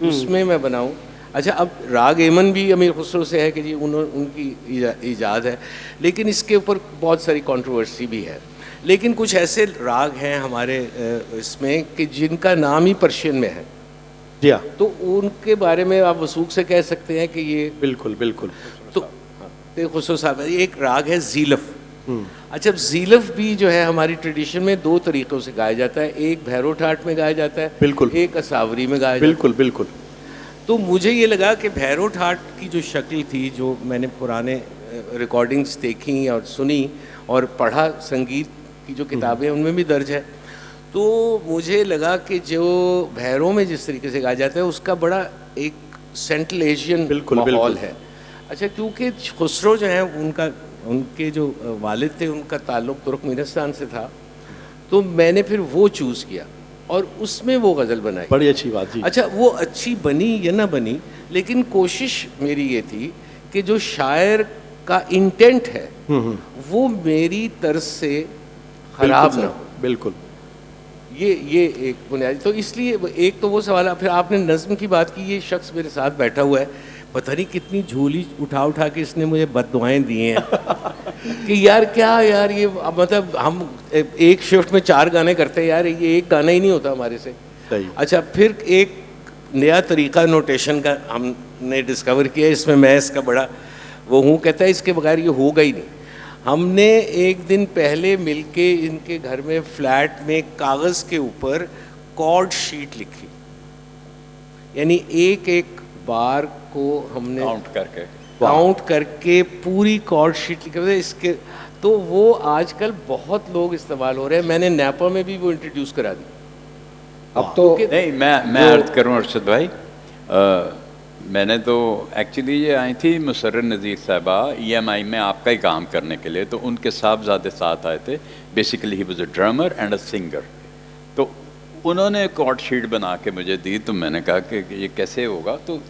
उसमें मैं बनाऊं। अच्छा, अब राग एमन भी अमीर खुसरो से है कि जी उनकी ईजाद है, लेकिन इसके ऊपर बहुत सारी कंट्रोवर्सी भी है। लेकिन कुछ ऐसे राग हैं हमारे इसमें कि जिनका नाम ही पर्शियन में है, जी हाँ, तो उनके बारे में आप वसूख से कह सकते हैं कि ये बिल्कुल बिल्कुल। तो खुसरो साहब, एक राग है ज़ीलफ। अच्छा, ज़ीलफ भी जो है हमारी ट्रेडिशन में दो तरीक़ों से गाया जाता है, एक भैरो ठाट में गाया जाता है, बिल्कुल, एक असावरी में गाया बिल्कुल जाता है। बिल्कुल। तो मुझे ये लगा कि भैरो ठाट की जो शक्ल थी, जो मैंने पुराने रिकॉर्डिंग्स देखी और सुनी और पढ़ा, संगीत की जो किताबें उनमें भी दर्ज है, तो मुझे लगा कि जो भैरों में जिस तरीके से गाया जाता है उसका बड़ा एक सेंट्रल एशियन माहौल है। अच्छा, क्योंकि खुसरो जो है उनके जो वालिद थे उनका ताल्लुक़ तुर्कमेनिस्तान से था, तो मैंने फिर वो चूज़ किया और उसमें वो गज़ल बनाई। बड़ी अच्छी बात जी। अच्छा, वो अच्छी बनी या ना बनी, लेकिन कोशिश मेरी ये थी कि जो शायर का इंटेंट है वो मेरी तरफ से ख़राब ना हो। बिल्कुल, ये एक बुनियादी, तो इसलिए एक तो वो सवाल है। फिर आपने नज़्म की बात की, ये शख्स मेरे साथ बैठा हुआ है, पता नहीं कितनी झोली उठा उठा के इसने मुझे बददुआएं दी हैं कि यार क्या यार ये मतलब हम एक शिफ्ट में 4 गाने करते हैं यार, ये एक गाना ही नहीं होता हमारे से। सही। अच्छा, फिर एक नया तरीका नोटेशन का हमने डिस्कवर किया, इसमें मैं इसका बड़ा वो हूँ, कहता है इसके बगैर ये होगा ही नहीं। हमने एक दिन पहले मिलके इनके घर में फ्लैट में कागज़ के ऊपर कॉर्ड शीट लिखी, यानी एक एक बार को हमने काउंट करके पूरी कॉर्ड शीट लिखी है इसके। तो वो आजकल बहुत लोग इस्तेमाल हो रहे हैं, मैंने नैपा में भी वो इंट्रोड्यूस करा दी। अब तो नहीं, मैं अर्ज करूँ अरशद भाई, मैंने तो एक्चुअली ये आई थी मुसर्रर नज़ीर साहबा EMI में आपका ही काम करने के लिए, तो उनके साहबजादे साथ आए थे। Basically he was a drummer and a singer. तो उन्होंने कॉर्ड शीट बना के मुझे दी, तो मैंने कहा कि ये कैसे होगा, तो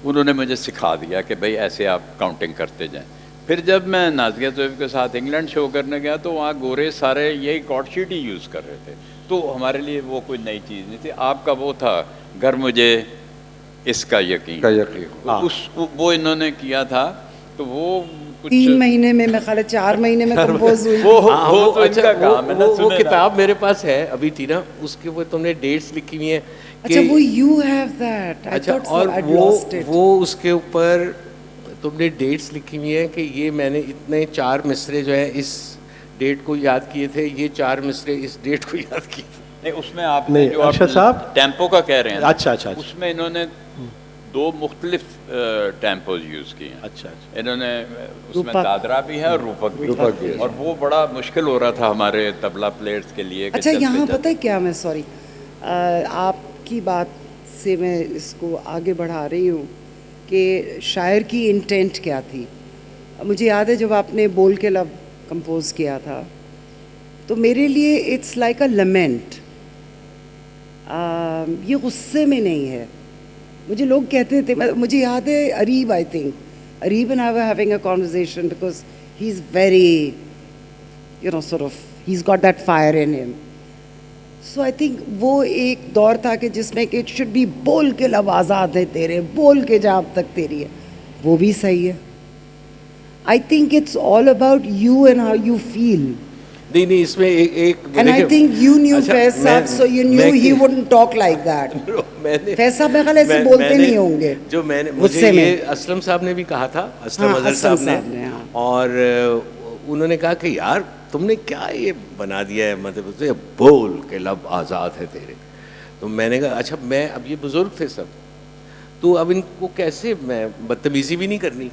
उन्होंने मुझे सिखा दिया कि भाई ऐसे आप काउंटिंग करते जाएं। फिर जब मैं नाज़िया ज़ोएब के साथ इंग्लैंड शो करने गया तो वहाँ गोरे सारे यही कॉर्ड शीट ही यूज़ कर रहे थे, तो हमारे लिए वो कोई नई चीज़ नहीं थी। आपका वो था घर मुझे इसका यकीन, वो इन्होंने किया था, तो वो कुछ 3 महीने में, मैं ख्याल 4 महीने में कंपोज हुई। वो तो इनका काम है ना। वो किताब मेरे पास है अभी थी ना, उसके वो तुमने डेट्स लिखी हुई है। अच्छा, वो यू हैव दैट। अच्छा, और वो उसके ऊपर तुमने डेट्स लिखी हुई है कि ये मैंने इतने 4 मिसरे जो है इस डेट को याद किए थे, ये 4 मिसरे इस डेट को याद किए थे। नहीं, उसमें आपने जो अच्छा साहब टेम्पो का कह रहे हैं, अच्छा अच्छा, उसमें इन्होंने 2 मुख्तलिफ टेम्पोज यूज़ किए हैं। अच्छा, इन्होंने उसमें दादरा भी है और रूपक भी है, और वो बड़ा मुश्किल हो रहा था हमारे तबला प्लेयर्स के लिए। अच्छा, यहाँ पता है क्या, मैं सॉरी आपकी बात से मैं इसको आगे बढ़ा रही हूँ कि शायर की इंटेंट क्या थी। मुझे याद है जब आपने बोल के लव कंपोज किया था, तो मेरे लिए इट्स लाइक अ लमेंट। ये गुस्से में नहीं है। मुझे लोग कहते थे, मुझे याद है Areeb, I think Areeb and I were having a conversation because he is very sort of he's got that fire in him. So I think वो एक दौर था कि जिसमें कि इट शुड बी बोल के लब आज़ाद है तेरे, बोल के जा अब तक तेरी है, वो भी सही है। I think it's all about you and how you feel. नहीं, इसमें एक And I think you knew Faiz Saab, so you knew he wouldn't talk like that. Faiz साहब मेरे ख्याल ऐसे बोलते नहीं होंगे। जो मुझे ये असलम साहब ने भी कहा था, असलम अजहर साहब ने, और उन्होंने कहा कि यार तुमने क्या ये बना दिया है, मतलब उसे बोल के लब आज़ाद है तेरे। तो मैंने कहा अच्छा, मैं अब ये बुज़ुर्ग थे सब, तो अब इनको कैसे, मैं बदतमीज़ी भी नहीं करनी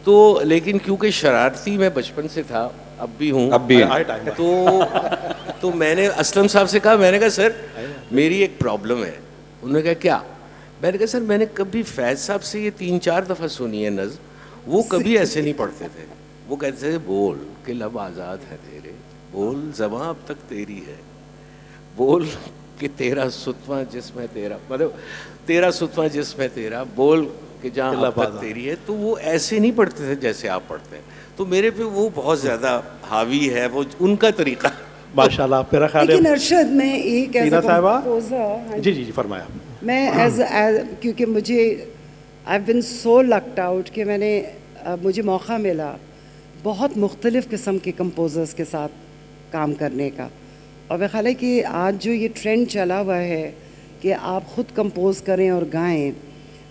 तो, लेकिन क्योंकि शरारती मैं बचपन से था, अब भी हूँ, अब भी है। तो मैंने असलम साहब से कहा, मैंने कहा सर मेरी एक प्रॉब्लम है। उन्होंने कहा क्या? मैंने कहा सर मैंने कभी फैज़ साहब से ये 3-4 दफ़ा सुनी है नज़्म, वो कभी ऐसे नहीं पढ़ते थे। वो कहते थे बोल कि लब आज़ाद है तेरे, बोल ज़बां अब तक तेरी है, बोल कि तेरा सुतवा जिस्म है तेरा, मतलब तेरा सुतवा जिस्म है तेरा, बोल कि जहाँ अब तक तेरी है। तो वो ऐसे नहीं पढ़ते थे जैसे आप पढ़ते हैं, तो मेरे पे वो बहुत ज़्यादा हावी है, वो उनका तरीका। माशाल्लाह, मेरा ख्याल लेकिन है अरशद, मैं एक टीना साहिबा, कंपोजर, जी जी जी फरमाया। मैं क्योंकि मुझे आई बिन सो लक्ड आउट कि मैंने मुझे मौका मिला बहुत मुख्तलिफ़ किस्म के कंपोज़र्स के साथ काम करने का, और मेरा ख्याल है कि आज जो ये ट्रेंड चला हुआ है कि आप ख़ुद कंपोज़ करें और गाएं,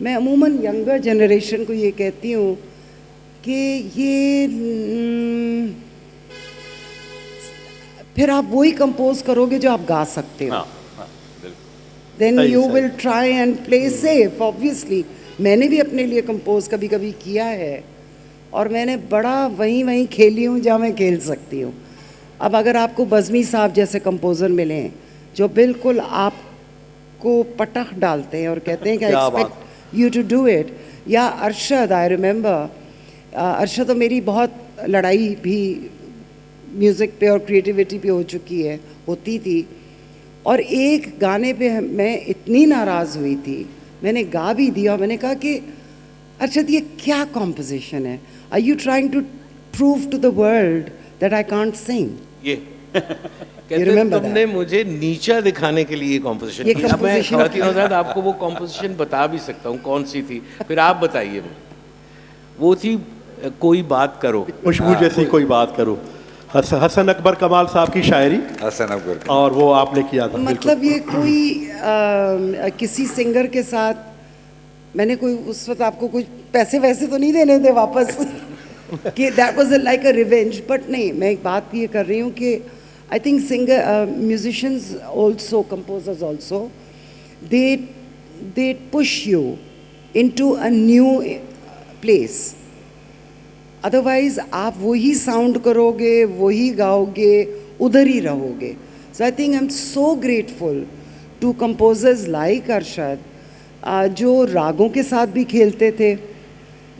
मैं अमूमन यंगर जनरेशन को ये कहती हूँ कि ये फिर आप वही कंपोज़ करोगे जो आप गा सकते हो, then you will try and play safe. Obviously मैंने भी अपने लिए कंपोज़ कभी कभी किया है, और मैंने बड़ा वहीं खेली हूँ जहाँ मैं खेल सकती हूँ। अब अगर आपको बज़मी साहब जैसे कंपोज़र मिलें जो बिल्कुल आपको पटख डालते हैं और कहते हैं कि I expect you to do it, या अरशद, आई रिमेंबर अरशद तो मेरी बहुत लड़ाई भी म्यूज़िक पे और क्रिएटिविटी पे हो चुकी है, होती थी, और एक गाने पे मैं इतनी नाराज़ हुई थी, मैंने गा भी दिया, मैंने कहा कि अरशद ये क्या कॉम्पोजिशन है, are you trying to prove to the world that I can't sing. ये कहते हैं तुमने मुझे नीचा दिखाने के लिए कॉम्पोजिशन ये किया। मैं composition खातिन हज़रात आपको वो कॉम्पोजिशन बता भी सकता हूँ कौन सी थी, फिर आप बताइए। वो थी कोई बात करो, खुशबू जैसी कोई बात करो, हसन अकबर कमाल साहब की शायरी, हसन अकबर, और वो आपने किया था। मतलब ये कोई किसी सिंगर के साथ मैंने कोई उस वक्त आपको कुछ पैसे वैसे तो नहीं देने थे वापस कि that was like a revenge, but नहीं, मैं एक बात ये कर रही हूँ कि I think singer, musicians also, composers also, they push you into a new place, otherwise आप वही साउंड करोगे, वही गाओगे, उधर ही रहोगे। So I think I am so grateful to composers like Arshad, जो रागों के साथ भी खेलते थे,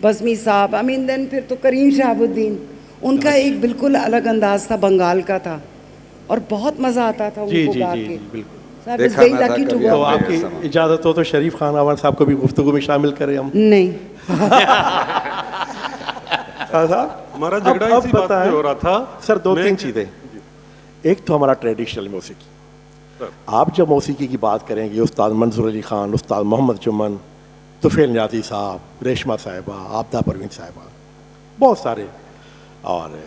बज़मी साहब, आई मीन देन फिर तो करीम शहाबुद्दीन, उनका एक बिल्कुल अलग अंदाज था, बंगाल का था, और बहुत मज़ा आता था जी उनको जी गा जी के। बिल्कुल। So I was very lucky to तो work with आपकी them. इजाज़त हो तो शरीफ खान अवान साहब को भी गुफ्तगू में शामिल करें हम। नहीं, हमारा झगड़ा इसी बात पे हो रहा था सर, 2-3 चीज़ें। एक तो हमारा ट्रेडिशनल मौसीकी, आप जब मौसीकी की बात करेंगे, उस्ताद मंजूर अली ख़ान, उस्ताद मोहम्मद जुम्मन, तुफ़ैल नियाज़ी साहब, रेशमा साहिबा, आबदा परवीन साहिबा, बहुत सारे, और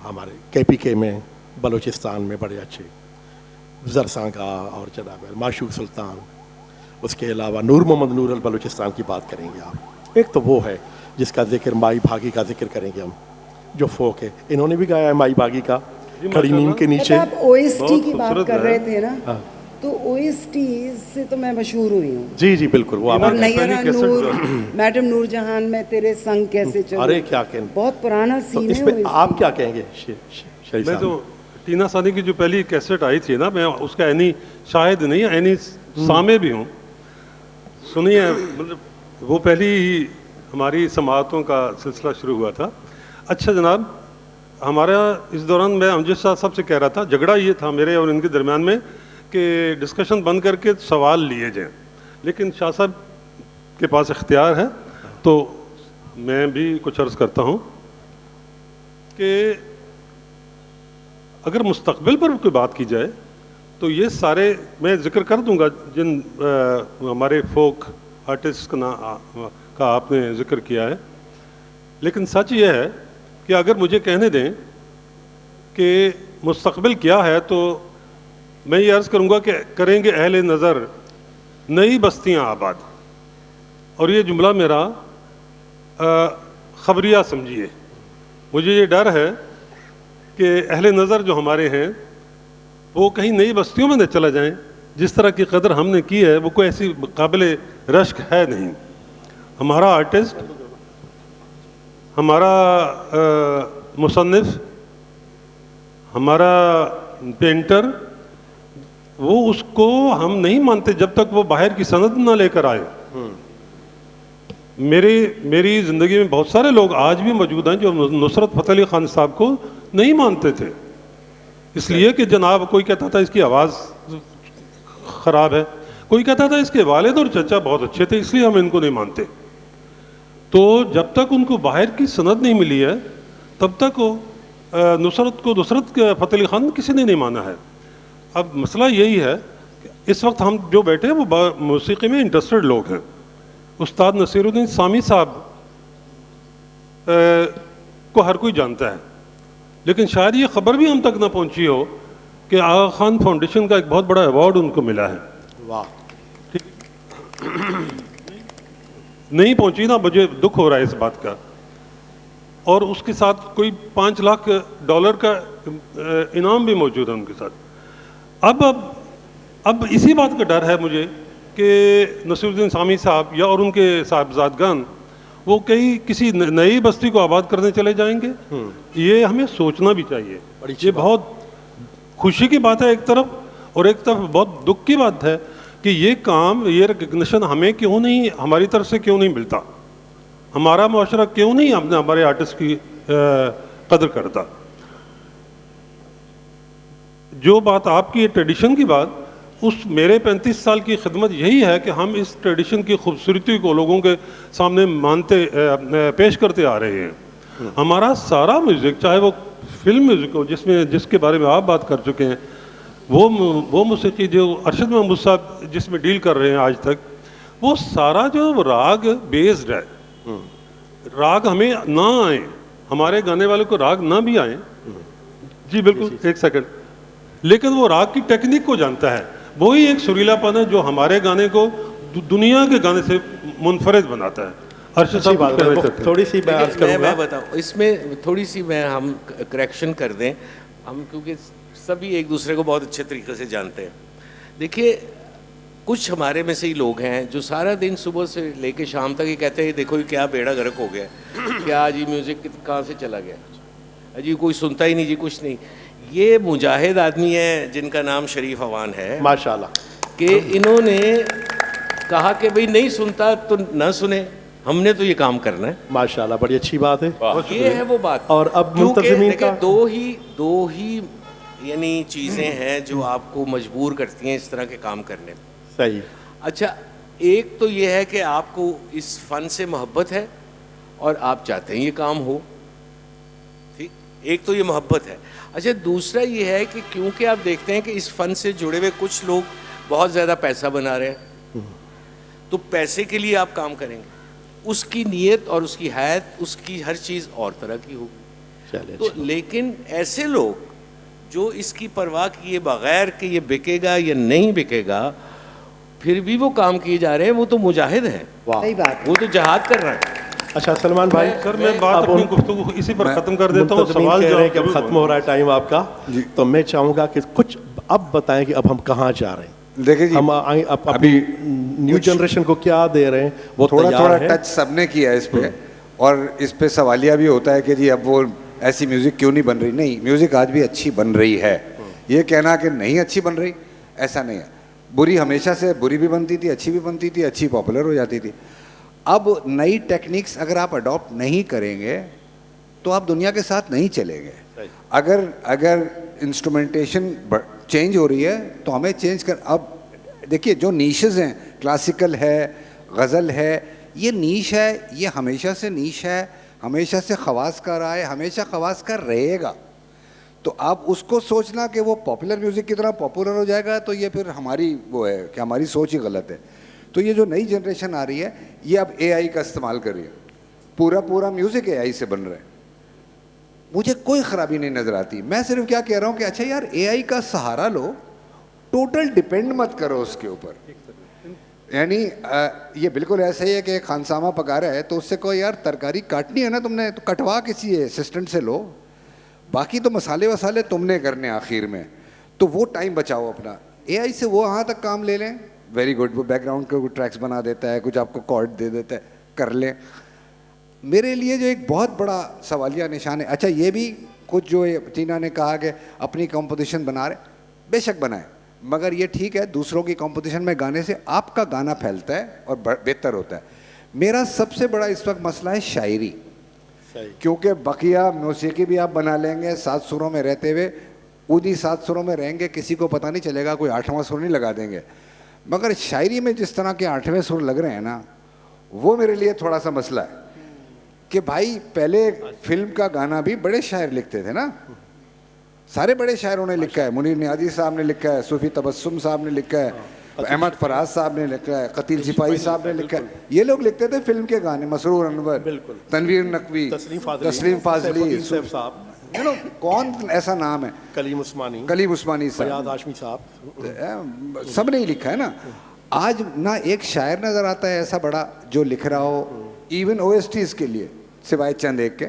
हमारे KPK में बलूचिस्तान में बड़े अच्छे जरसांगा और जनाब माशूक सुल्तान, उसके अलावा नूर मोहम्मद नूर अल बलूचिस्तान की बात करेंगे आप। एक तो वो है जिसका जिक्र माई भागी का जिक्र करेंगे हम, जो फोक है, इन्होंने भी गाया है माई भागी का, खड़ी नीम के नीचे। आप OST की बात खूबसूरत कर है। रहे थे ना, तो OST से तो मैं मशहूर हुई हूँ। जी जी बिल्कुल, वो और आप नैयरा नूर, मैडम नूरजहान, मैं तेरे संग कैसे चलूं, अरे क्या कहने, बहुत पुराना तो सीन इस है पे OST। आप क्या कहेंगे शरीफ मैं साहब? तो टीना सानी की जो पहली कैसेट आई थी ना, मैं उसका एनी शाहिद नहीं, एनी सामे भी हूँ, सुनी है। मतलब वो पहली ही हमारी समाअतों का सिलसिला शुरू हुआ था। अच्छा जनाब, हमारा इस दौरान मैं अमजद शाह साहब से कह रहा था, झगड़ा ये था मेरे और इनके दरमियान में कि डिस्कशन बंद करके सवाल लिए जाएं, लेकिन शाह साहब के पास इख्तियार है, तो मैं भी कुछ अर्ज़ करता हूँ कि अगर मुस्तकबिल पर कोई बात की जाए तो ये सारे मैं जिक्र कर दूंगा जिन हमारे फोक आर्टिस्ट का आपने जिक्र किया है, लेकिन सच ये है कि अगर मुझे कहने दें कि मुस्तकबिल क्या है, तो मैं ये अर्ज़ करूंगा कि करेंगे अहले नज़र नई बस्तियां आबाद, और ये जुमला मेरा खबरिया समझिए। मुझे ये डर है कि अहले नज़र जो हमारे हैं वो कहीं नई बस्तियों में न चला जाएं, जिस तरह की कदर हमने की है वो कोई ऐसी काबिल रश्क है नहीं। हमारा आर्टिस्ट, हमारा मुसन्निफ, हमारा पेंटर, वो उसको हम नहीं मानते जब तक वो बाहर की सनद ना लेकर आए। मेरी ज़िंदगी में बहुत सारे लोग आज भी मौजूद हैं जो नुसरत फ़तेह अली खान साहब को नहीं मानते थे, इसलिए कि जनाब कोई कहता था इसकी आवाज़ ख़राब है, कोई कहता था इसके वालिद और चचा बहुत अच्छे थे इसलिए हम इनको नहीं मानते। तो जब तक उनको बाहर की सनद नहीं मिली है तब तक वो नुसरत फ़तेह अली खान किसी ने नहीं माना है। अब मसला यही है कि इस वक्त हम जो बैठे हैं वो मौसीकी में इंटरेस्टेड लोग हैं। उस्ताद नसीरुद्दीन सामी साहब को हर कोई जानता है, लेकिन शायद ये ख़बर भी हम तक ना पहुंची हो कि आगा खान फाउंडेशन का एक बहुत बड़ा अवार्ड उनको मिला है। वाह, नहीं पहुंची ना, मुझे दुख हो रहा है इस बात का। और उसके साथ कोई $5 लाख का इनाम भी मौजूद है उनके साथ। अब इसी बात का डर है मुझे कि नसीरुद्दीन सामी साहब या और उनके साहबजादगान वो किसी नई बस्ती को आबाद करने चले जाएंगे। ये हमें सोचना भी चाहिए। ये बहुत खुशी की बात है एक तरफ, और एक तरफ बहुत दुख की बात है कि ये काम, ये रिकग्निशन हमें क्यों नहीं, हमारी तरफ से क्यों नहीं मिलता, हमारा मुआशरा क्यों नहीं हमारे आर्टिस्ट की कदर करता। जो बात आपकी ट्रेडिशन की बात, उस मेरे 35 साल की खिदमत यही है कि हम इस ट्रेडिशन की खूबसूरती को लोगों के सामने पेश करते आ रहे हैं। हमारा सारा म्यूज़िक, चाहे वो फिल्म म्यूज़िक हो जिसके बारे में आप बात कर चुके हैं, वो मौसीकी जो अरशद महमूद साहब जिसमें डील कर रहे हैं आज तक, वो सारा जो राग बेस्ड है। राग हमें ना आए, हमारे गाने वाले को राग ना भी आए, जी बिल्कुल, एक सेकंड, लेकिन वो राग की टेक्निक को जानता है। वही एक सुरीलापन है जो हमारे गाने को दुनिया के गाने से मुनफरिद बनाता है। अर्शद साहब थोड़ी सी मैं अर्ज करूंगा, मैं बताऊं इसमें थोड़ी सी हम करेक्शन कर दें, हम क्योंकि सभी एक दूसरे को बहुत अच्छे तरीके से जानते हैं। देखिए, कुछ हमारे में से ही लोग हैं जो सारा दिन सुबह से लेके शाम तक ये कहते हैं देखो ये क्या बेड़ा गर्क हो गया, क्या जी म्यूज़िक कहाँ से चला गया, अजी कोई सुनता ही नहीं जी, कुछ नहीं। ये मुजाहिद आदमी है जिनका नाम शरीफ अवान है माशाल्लाह, कि इन्होंने कहा कि भाई नहीं सुनता तो ना सुने, हमने तो ये काम करना है। माशाल्लाह, बड़ी अच्छी बात है। ये है वो बात। और अब मुंतज़िमीन का दो ही यानी चीज़ें हैं जो आपको मजबूर करती हैं इस तरह के काम करने में। सही। अच्छा, एक तो ये है कि आपको इस फ़न से मोहब्बत है और आप चाहते हैं ये काम हो, ठीक, एक तो ये मोहब्बत है। अच्छा, दूसरा ये है कि क्योंकि आप देखते हैं कि इस फ़न से जुड़े हुए कुछ लोग बहुत ज़्यादा पैसा बना रहे हैं, तो पैसे के लिए आप काम करेंगे, उसकी नीयत और उसकी हैत, उसकी हर चीज़ और तरह की होगी। तो लेकिन ऐसे लोग जो इसकी परवाह किए बगैर कि ये बिकेगा या नहीं बिकेगा, फिर भी वो काम किए जा रहे हैं, वो तो मुजाहिद हैं। सही बात, वो तो जहाद कर रहे हैं। अच्छा सलमान भाई, सर मैं बात अपनी गुफ्तगू इसी पर ख़त्म कर देता हूँ। सवाल कह रहे हैं कि अब ख़त्म हो रहा है टाइम आपका, तो मैं चाहूँगा कि कुछ अब बताएं कि अब हम कहाँ जा रहे हैं। देखिए जी, हम अभी न्यू जनरेशन को क्या दे रहे हैं, वो थोड़ा टच सबने किया है इस पे, और इस पे सवालिया भी होता है कि जी अब वो ऐसी म्यूज़िक क्यों नहीं बन रही। नहीं, म्यूज़िक आज भी अच्छी बन रही है। ये कहना कि नहीं अच्छी बन रही, ऐसा नहीं है। बुरी हमेशा से बुरी भी बनती थी, अच्छी भी बनती थी, अच्छी पॉपुलर हो जाती थी। अब नई टेक्निक्स अगर आप अडॉप्ट नहीं करेंगे तो आप दुनिया के साथ नहीं चलेंगे। अगर इंस्ट्रूमेंटेशन चेंज हो रही है तो हमें चेंज कर। अब देखिए, जो नीशेस हैं, क्लासिकल है, गज़ल है, ये नीश है, ये हमेशा से नीश है, हमेशा से खवास का रहा है, हमेशा खवास का रहेगा। तो आप उसको सोचना कि वो पॉपुलर म्यूज़िक की तरह पॉपुलर हो जाएगा, तो ये फिर हमारी वो है कि हमारी सोच ही गलत है। तो ये जो नई जनरेशन आ रही है, ये अब एआई का इस्तेमाल कर रही है, पूरा म्यूज़िक एआई से बन रहा है। मुझे कोई ख़राबी नहीं नज़र आती। मैं सिर्फ क्या कह रहा हूँ कि अच्छा यार, एआई का सहारा लो, टोटल डिपेंड मत करो उसके ऊपर। यानी ये बिल्कुल ऐसा ही है कि खानसामा पका रहा है तो उससे कोई यार तरकारी काटनी है ना तुमने, तो कटवा किसी असिस्टेंट से लो, बाकी तो मसाले वसाले तुमने करने आखिर में। तो वो टाइम बचाओ अपना। एआई से वो वहाँ तक काम ले लें, वेरी गुड, वो बैकग्राउंड के ट्रैक्स बना देता है, कुछ आपको कॉर्ड दे देता है, कर लें। मेरे लिए जो एक बहुत बड़ा सवालिया निशान है, अच्छा ये भी कुछ जो ये टीना ने कहा कि अपनी कंपोजिशन बना रहे, बेशक बनाए, मगर ये ठीक है दूसरों की कंपोजिशन में गाने से आपका गाना फैलता है और बेहतर होता है। मेरा सबसे बड़ा इस वक्त मसला है शायरी, क्योंकि बकिया मौसीकी भी आप बना लेंगे 7 सुरों में रहते हुए, उन्हीं 7 सुरों में रहेंगे, किसी को पता नहीं चलेगा, कोई 8वां सुर नहीं लगा देंगे। मगर शायरी में जिस तरह के 8वें सुर लग रहे हैं ना, वो मेरे लिए थोड़ा सा मसला है कि भाई पहले फिल्म का गाना भी बड़े शायर लिखते थे ना, सारे बड़े शायरों ने लिखा है, मुनीर नियाज़ी साहब ने लिखा है, सूफी तबस्सुम साहब ने लिखा है, अहमद फराज साहब ने लिखा है, कतील सिपाही साहब ने लिखा है, ये लोग लिखते थे फिल्म के गाने, मसरूर अनवर, तनवीर नकवी, तस्लीम फाजली साहब, कौन ऐसा नाम है, कलीम उस्मानी साहब, फयाद हाशमी साहब, सब ने ही लिखा है ना। आज ना एक शायर नजर आता है ऐसा बड़ा जो लिख रहा हो इवन OSTs के लिए, सिवाय चंद एक के,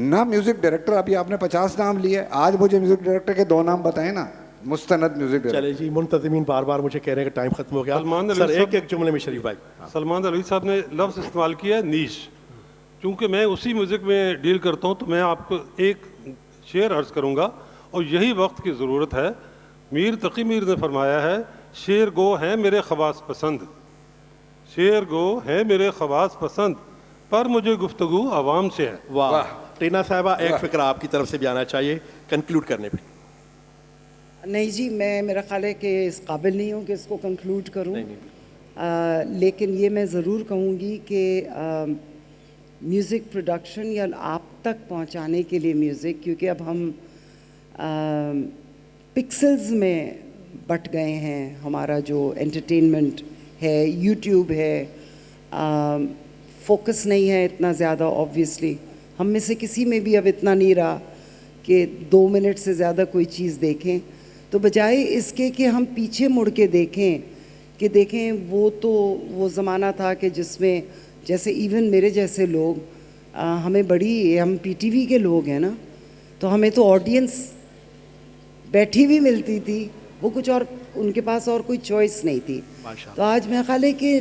ना म्यूजिक डायरेक्टर। अभी आपने 50 नाम लिए, आज मुझे म्यूजिक डायरेक्टर के 2 नाम बताए ना, मुस्तनद म्यूजिक डायरेक्टर। चले जी, मुंतज़मीन बार बार मुझे कह रहे हैं कि टाइम खत्म हो गया। सलमान सर एक जुमले में शरीफ भाई। सलमान अली साहब ने लफ्ज़ इस्तेमाल किया नीश, चूँकि मैं उसी म्यूज़िक में डील करता हूँ तो मैं आपको एक शेर अर्ज़ करूँगा और यही वक्त की ज़रूरत है। मीर तकी मीर ने फरमाया है, शेर गो है मेरे ख़वास पसंद, शेर गो है मेरे ख़वास पसंद, पर मुझे गुफ्तगू आवाम से है। वाह टीना साहबा, एक फ़िक्र आपकी तरफ से भी आना चाहिए कंक्लूड करने पे। नहीं जी, मैं मेरा ख्याल है कि इस काबिल नहीं हूँ कि इसको कंक्लूड करूँ, लेकिन ये मैं ज़रूर कहूँगी कि म्यूज़िक प्रोडक्शन या आप तक पहुँचाने के लिए म्यूज़िक, क्योंकि अब हम पिक्सल्स में बट गए हैं, हमारा जो एंटरटेनमेंट है, यूट्यूब है, फोकस नहीं है इतना ज़्यादा, ऑब्वियसली हम में से किसी में भी अब इतना नहीं रहा कि 2 मिनट से ज़्यादा कोई चीज़ देखें। तो बजाय इसके कि हम पीछे मुड़ के देखें कि देखें वो ज़माना था कि जिसमें जैसे इवन मेरे जैसे लोग हमें हम PTV के लोग हैं ना, तो हमें तो ऑडियंस बैठी भी मिलती थी, वो कुछ और उनके पास और कोई चॉइस नहीं थी। तो आज मेरा ख्याल है कि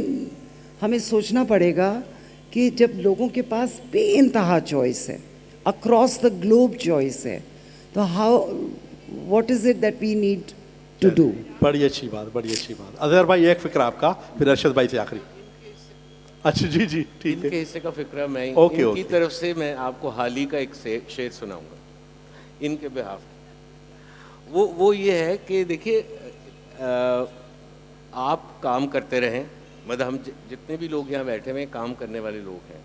हमें सोचना पड़ेगा कि जब लोगों के पास बेइंतहा चॉइस है, अक्रॉस द ग्लोब चॉइस है, तो what is it that we need to do. बड़ी अच्छी बात, बड़ी अच्छी बात। अजहर भाई एक फ़िक्र आपका, फिर अरशद भाई से आखिरी। अच्छा जी जी ठीक है। इनके हिस्से का फिक्र मैं इनकी तरफ से मैं आपको हाल ही का एक शेर सुनाऊंगा इनके बिहाफ। वो ये है कि देखिए, आप काम करते रहें, मतलब हम जितने भी लोग यहाँ बैठे हुए काम करने वाले लोग हैं,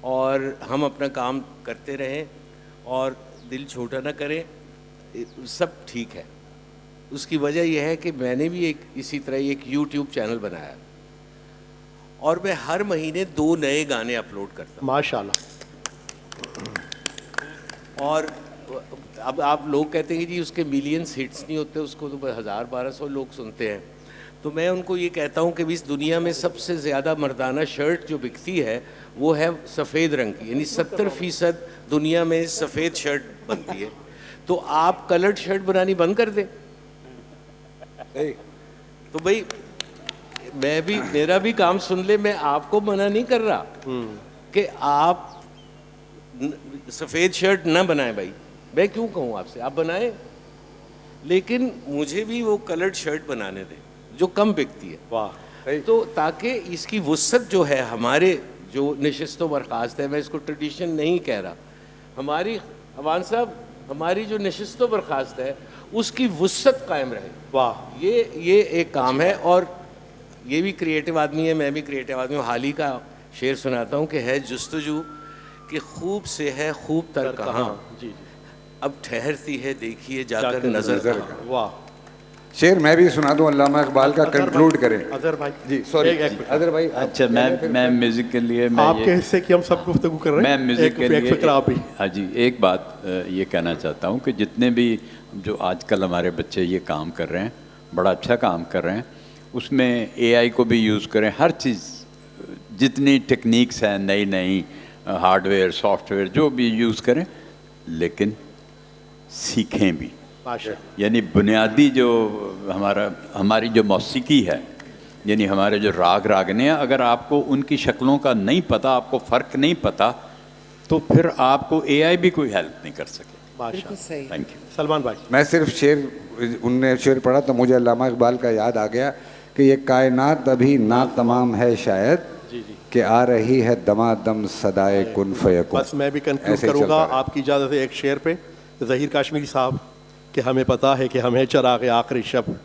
और हम अपना काम करते रहें और दिल छोटा ना करें, सब ठीक है। उसकी वजह यह है कि मैंने भी इसी तरह एक YouTube चैनल बनाया और मैं हर महीने 2 नए गाने अपलोड करता हूँ माशाल्लाह। और अब आप लोग कहते हैं कि जी उसके मिलियंस हिट्स नहीं होते, उसको तो 1000-1200 लोग सुनते हैं। तो मैं उनको ये कहता हूँ कि इस दुनिया में सबसे ज़्यादा मर्दाना शर्ट जो बिकती है वो है सफ़ेद रंग की, यानी 70% दुनिया में सफ़ेद शर्ट बनती है। तो आप कलर्ड शर्ट बनानी बंद कर दें। तो भाई मेरा भी काम सुन ले, मैं आपको मना नहीं कर रहा कि आप सफ़ेद शर्ट ना बनाएं भाई, मैं क्यों कहूँ आपसे, आप बनाएं, लेकिन मुझे भी वो कलर्ड शर्ट बनाने दें जो कम बिकती है। वाह। तो ताकि इसकी वुसअत जो है, हमारे जो नशिस्त बर्खास्त है, मैं इसको ट्रेडिशन नहीं कह रहा, हमारी अवान साहब, हमारी जो नशिस्त बर्खास्त है उसकी वुसअत कायम रहे। वाह। ये एक काम है। और ये भी क्रिएटिव आदमी है, मैं भी क्रिएटिव आदमी हूँ। हाल ही का शेर सुनाता हूँ कि है जुस्तजू कि खूब से है खूब तर कहाँ, जी, अब ठहरती है देखिए जाकर नजर। वाह। शेर मैं भी सुना दूं, अल्लामा इकबाल का, कंक्लूड करें। अजहर भाई जी सॉरी, अजहर भाई। अच्छा, मैं म्यूज़िक के लिए, आपके हिस्से की हम सब गुफ्तगू कर रहे हैं। मैं म्यूज़िक के लिए फिक्र आप ही। हाँ जी, एक बात ये कहना चाहता हूँ कि जितने भी जो आजकल हमारे बच्चे ये काम कर रहे हैं, बड़ा अच्छा काम कर रहे हैं, उसमें AI को भी यूज़ करें, हर चीज़ जितनी टेक्निक्स हैं, नई नई हार्डवेयर सॉफ्टवेयर जो भी यूज़ करें, लेकिन सीखें भी। यानी बुनियादी जो हमारी जो मौसीकी है यानी हमारे जो राग रागने हैं, अगर आपको उनकी शक्लों का नहीं पता, आपको फ़र्क नहीं पता, तो फिर आपको एआई भी कोई हेल्प नहीं कर सके। बिल्कुल सही। Thank you. सलमान भाई। मैं सिर्फ शेर, उनने शेर पढ़ा तो मुझे अल्लामा इकबाल का याद आ गया कि ये कायनात अभी ना तमाम है शायद कि आ रही है दमादम सदाए कुन फयकुन। बस मैं भी कंक्लूड ऐसे ही करूँगा चलता रहे। आपकी इजाज़त है एक शेर पे, ज़हीर काश्मीरी साहब, कि हमें पता है कि हमें चराग़ आखिरी शब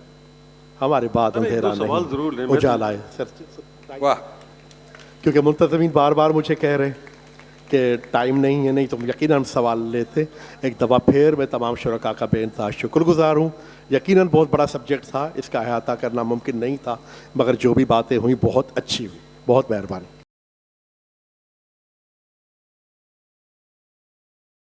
हमारे बाद अरे, एक अंधेरा दो सवाल ज़रूर लें, नहीं मैं तो- उजाला है सर। वाह, क्योंकि मुंतज़मीन बार बार मुझे कह रहे हैं कि टाइम नहीं है, नहीं तो यकीनन हम सवाल लेते। एक दफ़ा फिर मैं तमाम शुरका का बेइंतहा शुक्रगुज़ार हूँ। यकीनन बहुत बड़ा सब्जेक्ट था, इसका अहाता करना मुमकिन नहीं था, मगर जो भी बातें हुई बहुत अच्छी हुई। बहुत मेहरबानी।